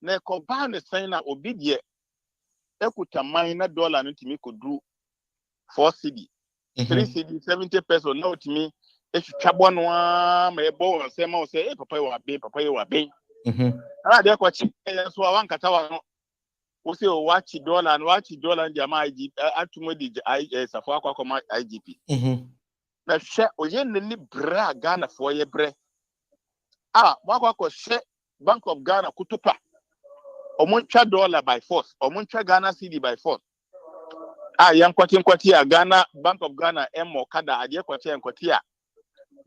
na koba ne sen na obi de ekuta man na dollar no timi kodru 4 cedi 3 cedi 70 pesos na otimi etwabo no a ma ebo won se ma o se papa yi wa be ala dia kochi so wankata wa no o se o wachi dollar ndi ma IGP atumo di safo akwa IGP na hwe oye nni bra Ghana fo ye bre wakwa hwe Bank of Ghana kutupa omuntwa dollar by force omuntwa Ghana cedi by force yankwati Ghana Bank of Ghana kada ade kwati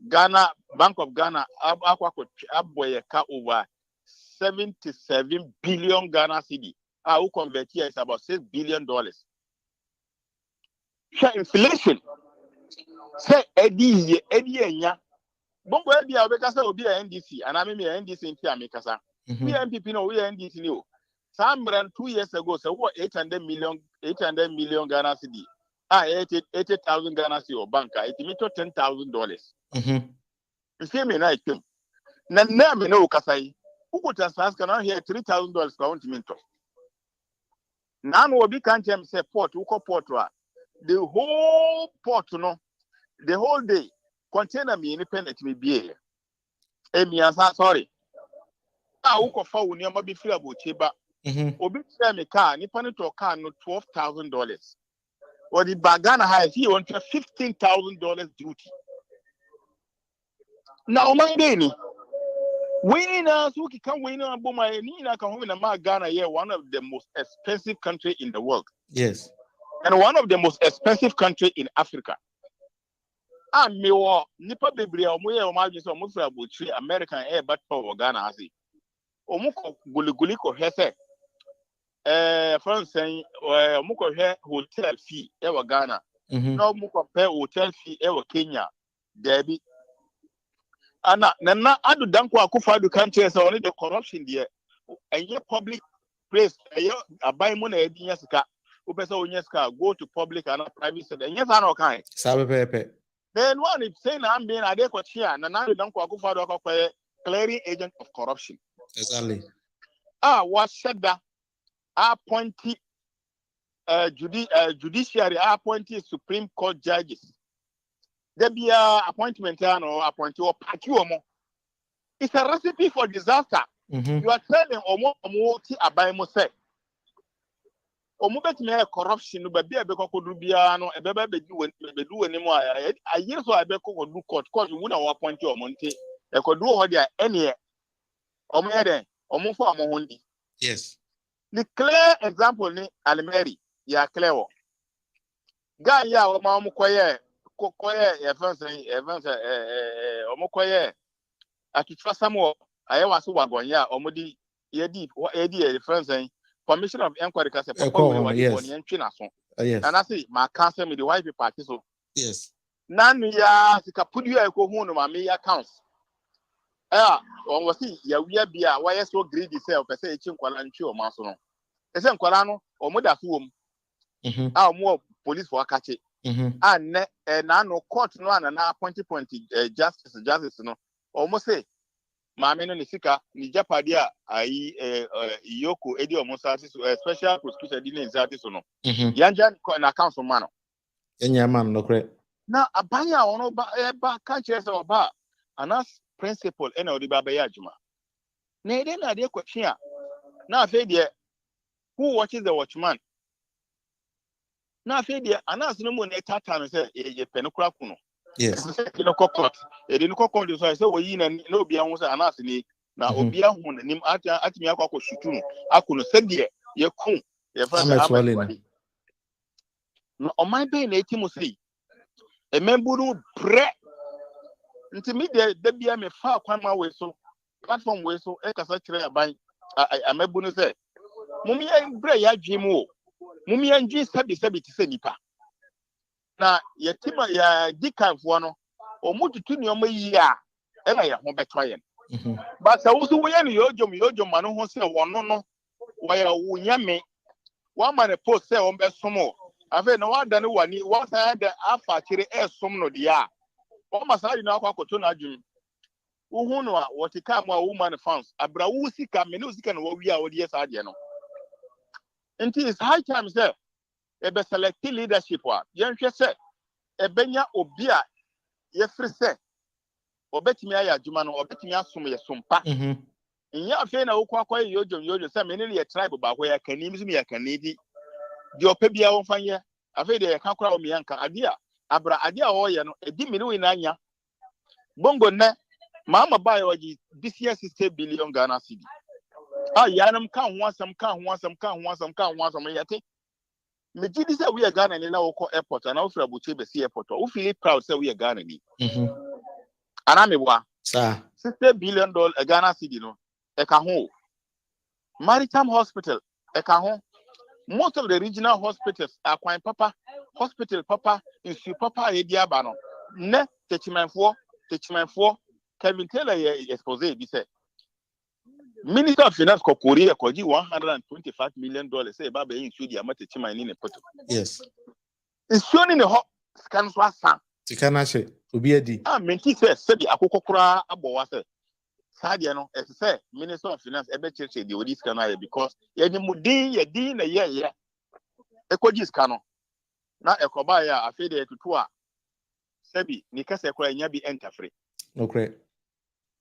Ghana Bank of Ghana akwa aboye ka over 77 billion Ghana cedi who convert here is about $6 billion. Share inflation. Say Eddie enya. Bongo Eddie abeka say obi NDC and I mean NDC in America. We MPP no we NDC no. Some 2 years ago so what 800 million Ghana cedi. 80,000 Ghana cedi or banker it mean $10,000. You see me na item. Na me no kasai. Who could transfer can here $3,000 count me to. Now obi can't say port the whole port no the whole day container me independent me be sorry uko fa woni am be free abochi ba obi say me car nipa no to car no $12,000 or the bagana high he want $15,000 duty now man dey ni we na so can we na boma ni na kan na ma Ghana here one of the most expensive country in the world. Yes. And one of the most expensive country in Africa. Me wo nipa bebre omoye o ma dwe so mo fra bochi American air but for Ghana asi. Omo ko guliguli ko hese France omo ko he hotel fee e wo Ghana. No omo ko pay hotel fee e wo Kenya. Debi ana nana adu danko akufa adu country say only the corruption there and your public place abai mo na edinya sika o pesa onya sika go to public and private sector and yes ana kan sabe pepe then one if say na am na dey kwachia na adu danko akufa adu akwa clearing agent of corruption exactly what said that appointee judiciary appointee Supreme Court judges. There be a appointment or appointee or party or more. It's a recipe for disaster. You are telling Omo ti abaimo say. Omo bet me corruption no be abeko kodu bia no ebebe bedu animo a year so abeko kodu court you would appoint your monte e kodu ho dia ene omo eden omo fo omo hondi. Yes. The clear example ni Alimeri ya clear wo. Guy ya omo koye events omokoye atutwa samo ayewa so wagonya omodi yedi friends commission of inquiry ka se papa we wadi boni entwe na so yes and I say my council me the wife party so yes nanu ya sikapudu ya ko hu no ma me accounts on wasi ya wia bia why so greedy say o pese echi nkwala ntwe o ma so no ese nkwala no omoda so wom omo police for akache and na no court no na appointed justice no almost say maame no ne sika ni japade a ayi yoko edi omosa special prosecutor di ne nzati so no yanja na council man no enya man no kre na abanya ono ba ka chere se oba anas principal ena odi ba ya adwuma na ede na de kwatwe a na afi de who watches the watchman na fe dia anas no mo na tata no say ye penokura kuno yes no kokot e no kokot do say we yi na obi an say anas ni na obi ahun na nim atimi akwa shutu no akuno se dia ye kun ye fa amachwale no o man be na etimu say e memburu bre nti me de bia me fa kwan ma we so platform we so e kasa kire aban amabu no say mumi en bre ya dwemu mumi anji sabi ti se nipa na yetima ya dikanfo no omututu ni omayi a e na ye ho beto ye but awusu wo ye no yojom ma no ho se wono no wo ya wunyame wa ma ne post se on be somo Afe no wa dane wani wa sa da afa kire esom no dia. O masari na akwa koto na adwum. Uhu no a wotika mu a woman fans abra wo sika me no sika no wo wi a wo die sa de no. Nti is high time say e be select leadership wa. Yenhwe say e benya obi a ye free say obetimi aya adwuma no obetimi asom ye sompa. Nya afi na wo kwa yojo say me ne ye tribe ba ko ya kani mi so me ya kani di. Di opebia wo fanye afi de ye ka kora o me yanka ade a abra ade a wo ye no edi me no ina anya. Bongo ne mama buy oji this year 60 billion Ghana cedi. Ah yanam kan ho asam yate. Me gidi say we Ghana ni na wo ko airport na wo fra buche be see airport. Wo feel proud say we Ghana ni. Ana me bua. Sir. $60 billion Ghana cedi no. E ka ho. Maritime Hospital e ka ho. Most of the regional hospitals are Kwan Papa, Hospital Papa, Insu Papa Ediaba no. Ne techimanfo Kevin Taylor expose bi say Minister of Finance ko Korea ko ji $125 million say baba insu di amate chimani ne poto. Yes. Insu ni ne ho scan so asan. Tikana she obi adi. Menti say bi akokọ kura abowa say sadia no e say Minister of Finance ebe cheche di odi scan na because ye ni mudin ye din na ye ekoji scan no na ekoba ya afede etutu a sebi ni kase kwa nya bi entafre. Okay.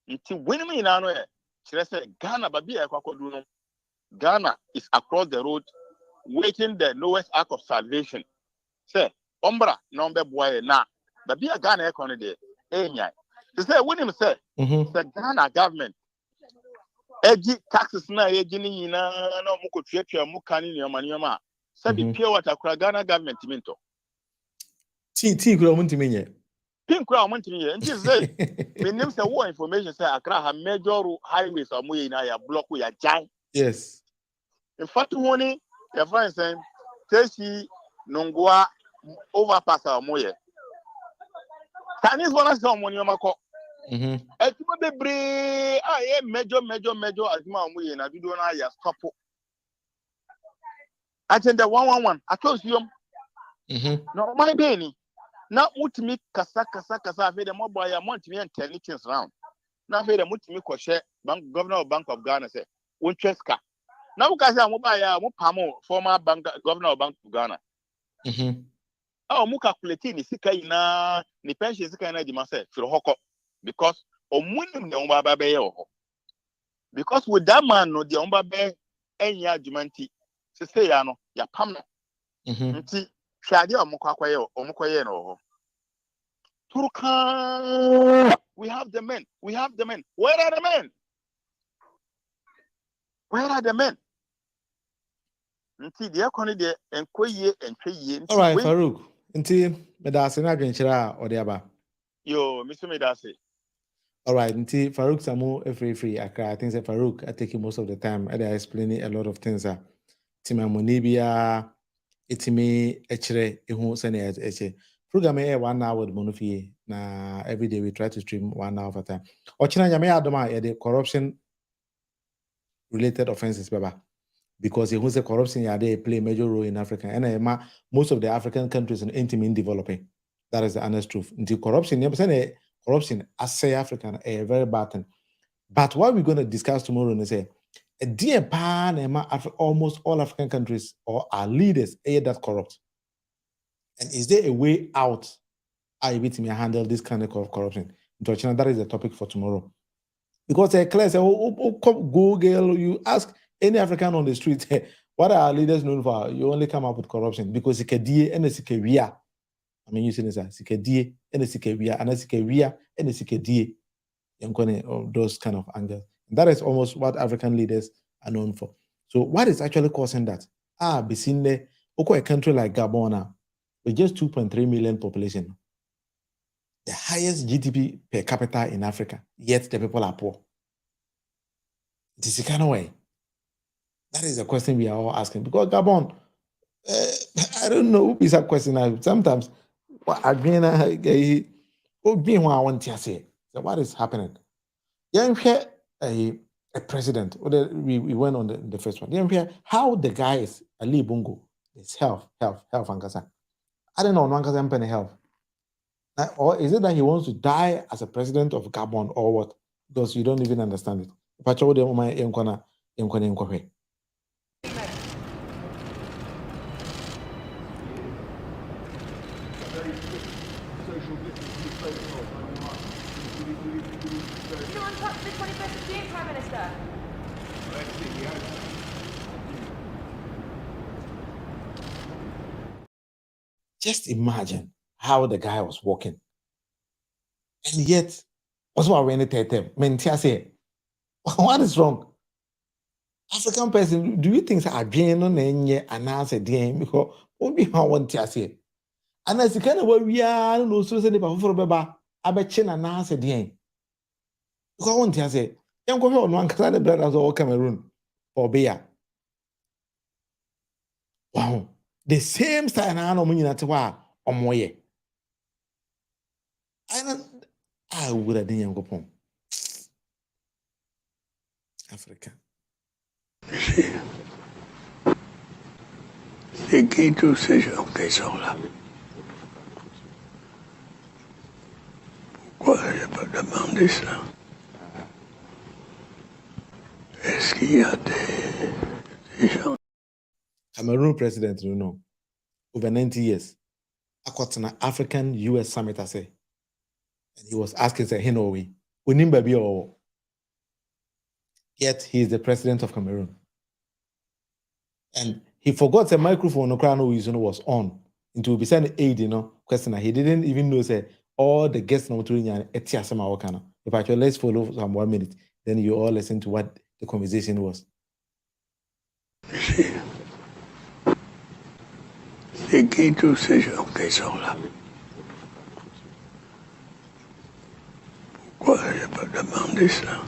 Nti winimi ina no e kire say Ghana ba bia kwakodu no. Ghana is across the road waiting the lowest act of salvation. Say ombra no be boy na ba bia Ghana e kono de enya. To say winim say the Ghana government eji taxes na eji ni nyina na omukotuatua mu kan ni nyoma say bi pure water kura Ghana government minto. Ti kura mun timenye. Pinkura omontimi ye nti say menim say wo information say Accra ha major highways amoye na ya block ya jan. Yes. In fact woni your friend say Teshi Nungwa overpass amoye. Chinese wanna say money omako. Etimo bebre ye major azuma amoye na dudu na ya stop. Agenda 111 atosium. No my beni. Now, mutimi kasa afi de mobile ya mutimi intelligence round. Now, afi de mutimi kwashe governor of Bank of Ghana say woncheska. Now, ukase mobile ya mupamo former governor of Bank of Ghana. Mu calculate ni sika ina ni pension sika ina di mase firo hoko because omunim ne omba be ye ho. Because with that man no the omba be enya adjumanti se say ya no ya pam no. Nti Shadi omukwaye no. Turkan, we have the men. Where are the men? Nti de akoni de enkoye entweye. All right, Farouk. Nti medase na adwenkyera ode aba. Yo, Mr. Medase. All right, nti Farouk Samu free Accra. I think that Farouk I take most of the time and I explaining a lot of things Timamoni bia itimi echere ehu sene eche. Program 1 hour with Monofie. Na every day we try to stream 1 hour at a time. Ochina nyame adoma the corruption related offenses baba. Because who's the corruption they play a major role in Africa. And most of the African countries are intimate developing. That is the honest truth. Until corruption, corruption as say African a very bad thing. But what we're going to discuss tomorrow is a dear pan almost all African countries or our leaders that corrupt. And is there a way out? I beat me handle this kind of corruption. That is the topic for tomorrow. Because a class Google, you ask any African on the street, what are our leaders known for? You only come up with corruption because Sikadie and Sikawia. I mean, using this as Sikadie and Sikawia and Sikawia and Sikadie. Those kind of angles. That is almost what African leaders are known for. So, what is actually causing that? Bisinde, a country like Gabon with just 2.3 million population, the highest GDP per capita in Africa, yet the people are poor. It is a kind of way. That is a question we are all asking. Because Gabon, I don't know who is that question. Sometimes, what is happening? A president, we went on the first one. How the guy is Ali Bongo, It's health, Ankasa. I don't know, Ankasa mpene health. Or is it that he wants to die as a president of Gabon or what? Because you don't even understand it. Just imagine how the guy was walking. And yet, what's what when say, what is wrong? African person, do you think I being on any announce DM because what be how want to say? And as kind of what we are no so say for beba, I bet chin announce DM. Because I want to say, young go on one kind brothers all Cameroon or beer. Wow, the same style I know mean at wa or more. I would have done young go Africa. C'est qui tous ces gens qui sont là? Pourquoi je peux demander ça? Est-ce qu'il y a des gens? Cameroon president, you know, over 90 years. I got an African US summit, I say. And he was asking, say, hey, no, we need baby or. Yet he is the president of Cameroon. And he forgot the microphone was on. Into be sending aid, question. He didn't even know, say, all the guests now to if actually let's follow some 1 minute, then you all listen to what the conversation was. C'est qui tous ces gens qui sont là? Pourquoi je peux demander ça?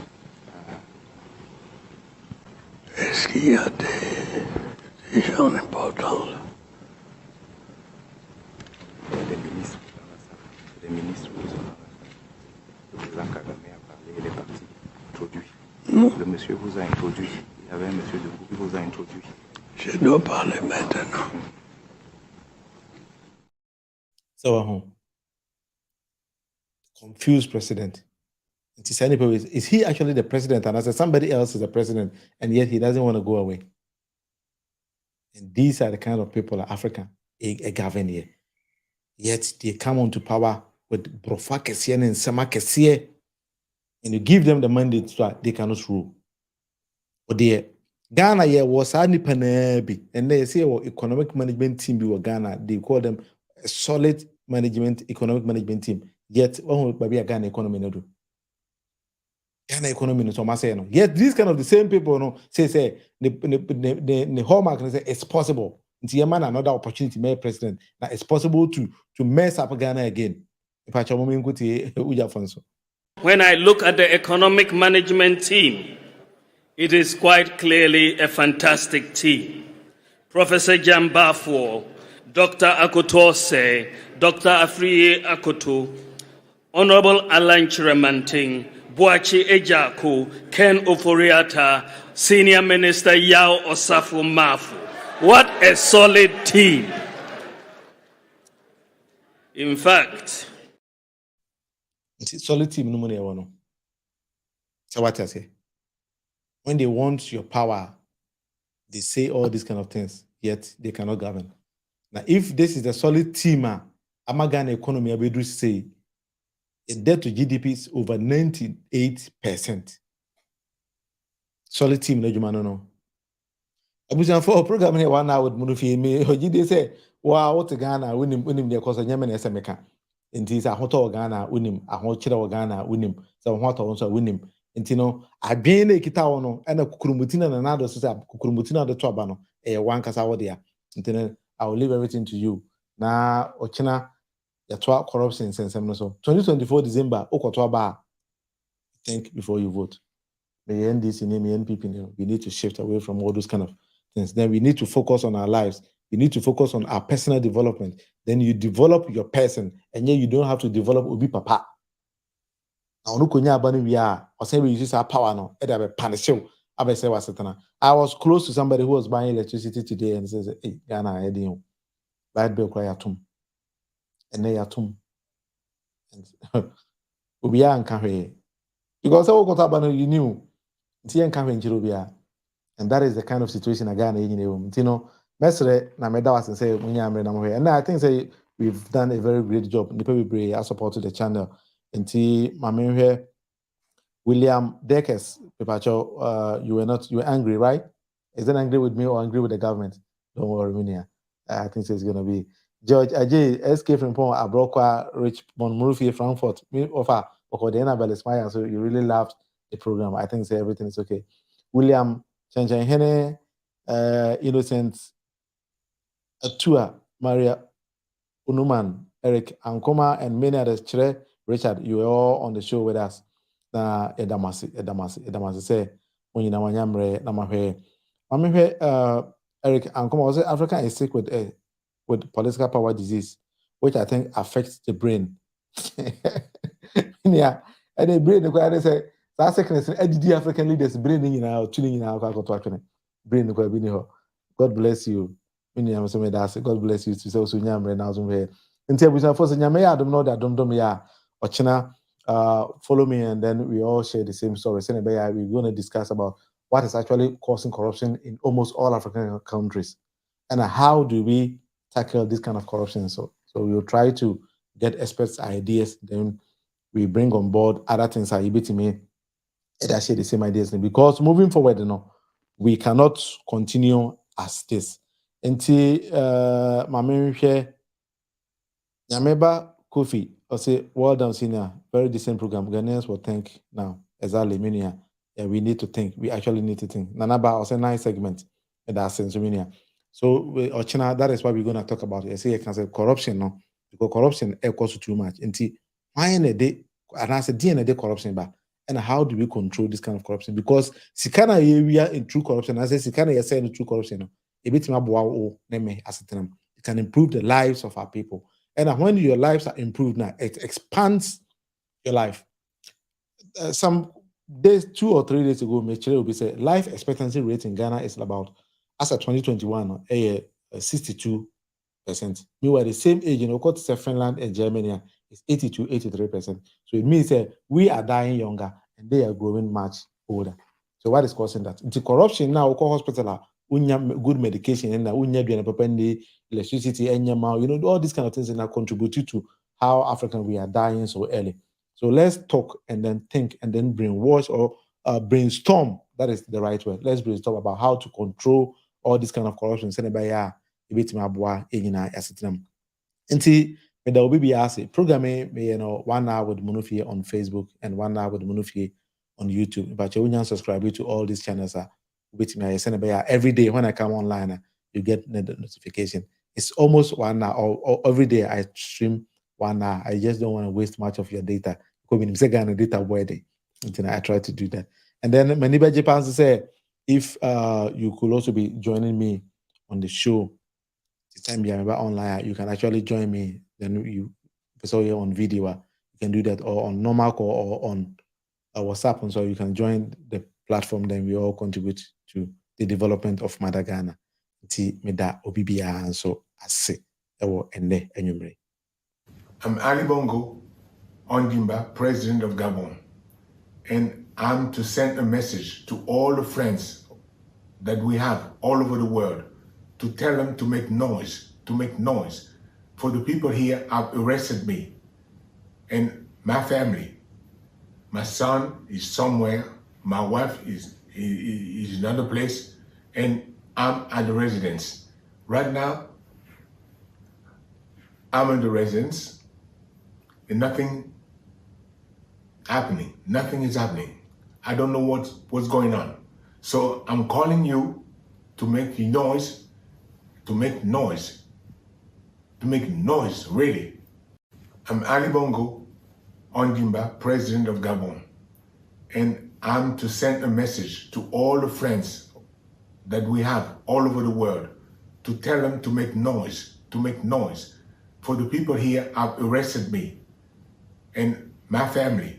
Est-ce qu'il y a des gens importants là? Les ministres vous ont le président Kagame a parlé, il est parti introduit. Le monsieur vous a introduit. Il y avait un monsieur de vous qui vous a introduit. Je dois parler maintenant. So, confused president. Is he actually the president? And I said, somebody else is the president, and yet he doesn't want to go away. And these are the kind of people that Africa govern here. Yet they come onto power with Brofa Kessian and Sama Kessie, and you give them the mandate so they cannot rule. But the Ghana here was only Panebi, and they say economic management team be Ghana. They call them a solid economic management team. Yet one will be a Ghana economy no do. Ghana economy no so much say no. Yet these kind of the same people no say the hallmark say it's possible. It's a man another opportunity to make president. Now it's possible to mess up Ghana again. When I look at the economic management team, it is quite clearly a fantastic team. Professor Jambafo, Dr. Akotose, Dr. Afriye Akoto, Honorable Alan Chiramanting, Boachi Ejaku, Ken Oforiata, Senior Minister Yao Osafo Mafu. What a solid team. In fact, solid team no money no. So what I say? When they want your power, they say all these kind of things, yet they cannot govern. Now, if this is a solid team, Ghana economy, I will say, the debt to GDP is over 98%. Solid team, no. Abusan for program here 1 hour with Munufi me. Hojide say, wow, what Ghana winim the course of Yemen SMK. Inti sa hoto Ghana winim, a hochira Ghana winim, so hoto also winim. Intino, I been a kitao and a kukurumutina and another sister, kukurumutina the twabano, a one casawadia. Intino, I will leave everything to you. Na Ochina, the 12 corruption since so 2024 December, Okotwaba. Think before you vote. The NDC name NPP, we need to shift away from all those kind of things. Then we need to focus on our lives. We need to focus on our personal development. Then you develop your person, and yet you don't have to develop Obi Papa. Now, no kunya abani we are, or say we use our power no. Either be punish abese wasatana. I was close to somebody who was buying electricity today and says, hey, Ghana, I didn't light bill cry atum. And they atum. Ubia and Kahwe. Because I got up and you knew. Tia and Kahwe in Jirubia. And that is the kind of situation again in the room. You know, Mesre na medawas and say when I'm ready. And I think say we've done a very great job. Nipa Bibre, I supported the channel. And my main here, William Dekes, you were angry, right? Is that angry with me or angry with the government? Don't worry, Minia. I think it's gonna be George Ajay, escape from Pong Abrokwa, Rich Monmurufi, Frankfurt, me offer Okodena Belesmaya. So you really loved the program. I think say everything is okay. William Chanchanhene, Innocent Atua, Maria Unuman, Eric Ankoma, and many others. Chere, Richard, you were all on the show with us. Na Edamasi say, when you know Wanyamre, Namahe. Eric Ankoma was Africa is sick with political power disease, which I think affects the brain. Yeah, and the brain, they say, that sickness, the African leaders, brain tuning in our brain, God bless you. God bless you. So soon, Yamre, now, until we say, first, Yamay, I don't know that, don't ya, or China, follow me, and then we all share the same story. We're going to discuss about what is actually causing corruption in almost all African countries, and how do we tackle this kind of corruption. So we will try to get experts' ideas, then we bring on board other things. I to me, and share the same ideas, because moving forward, we cannot continue as this. Until my main share, Yameba Kofi, I say, well done, senior, very decent program. Ghanaians will think now, exactly, Minia. Yeah, we need to think. We actually need to think. Nanaba was a nice segment in that sense, Minia. So, Ochina, that is why we're going to talk about it. I say, I can say corruption, no, because corruption equals too much. Until why in a day, and I said, DNA corruption, but and how do we control this kind of corruption? Because Sikana area in true corruption, I say Sikana is saying true corruption, it can improve the lives of our people. And when your lives are improved now, it expands your life. Some days, 2 or 3 days ago, Michelle will be saying life expectancy rate in Ghana is about, as of 2021, 62%. Meanwhile, the same age in Finland and Germany is 82, 83%. So it means we are dying younger and they are growing much older. So what is causing that? The corruption now, hospital, good medication, and electricity, and all these kind of things that contribute to how African we are dying so early. So let's talk and then think and then brainwash or brainstorm. That is the right word. Let's brainstorm about how to control all this kind of corruption. Until there will be a programming, 1 hour with Munufi on Facebook and 1 hour with Munufi on YouTube. But you will subscribe to all these channels. Every day when I come online, you get the notification. It's almost 1 hour, or every day I stream 1 hour. I just don't want to waste much of your data. Because I try to do that. And then my neighbor Japan say, if you could also be joining me on the show, the time you are online, you can actually join me. Then you saw you on video, you can do that, or on normal call or on WhatsApp, and so you can join the platform. Then we all contribute to the development of Madagascar. And so I say, I'm Ali Bongo Ondimba, President of Gabon, and I'm to send a message to all the friends that we have all over the world to tell them to make noise, For the people here have arrested me and my family. My son is somewhere, my wife is in another place, and I'm at the residence. Right now, I'm in the residence and nothing is happening. I don't know what's going on. So I'm calling you to make noise, really. I'm Ali Bongo Ondimba, President of Gabon, and I'm to send a message to all the friends that we have all over the world to tell them to make noise, For the people here have arrested me and my family.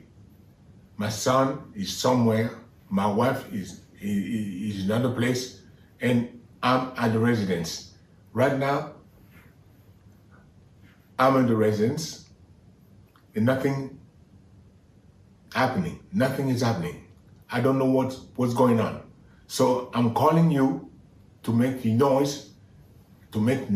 My son is somewhere, my wife is He's in another place, and I'm at the residence. Right now, I'm in the residence, and nothing happening. Nothing is happening. I don't know what's going on. So I'm calling you to make noise, really.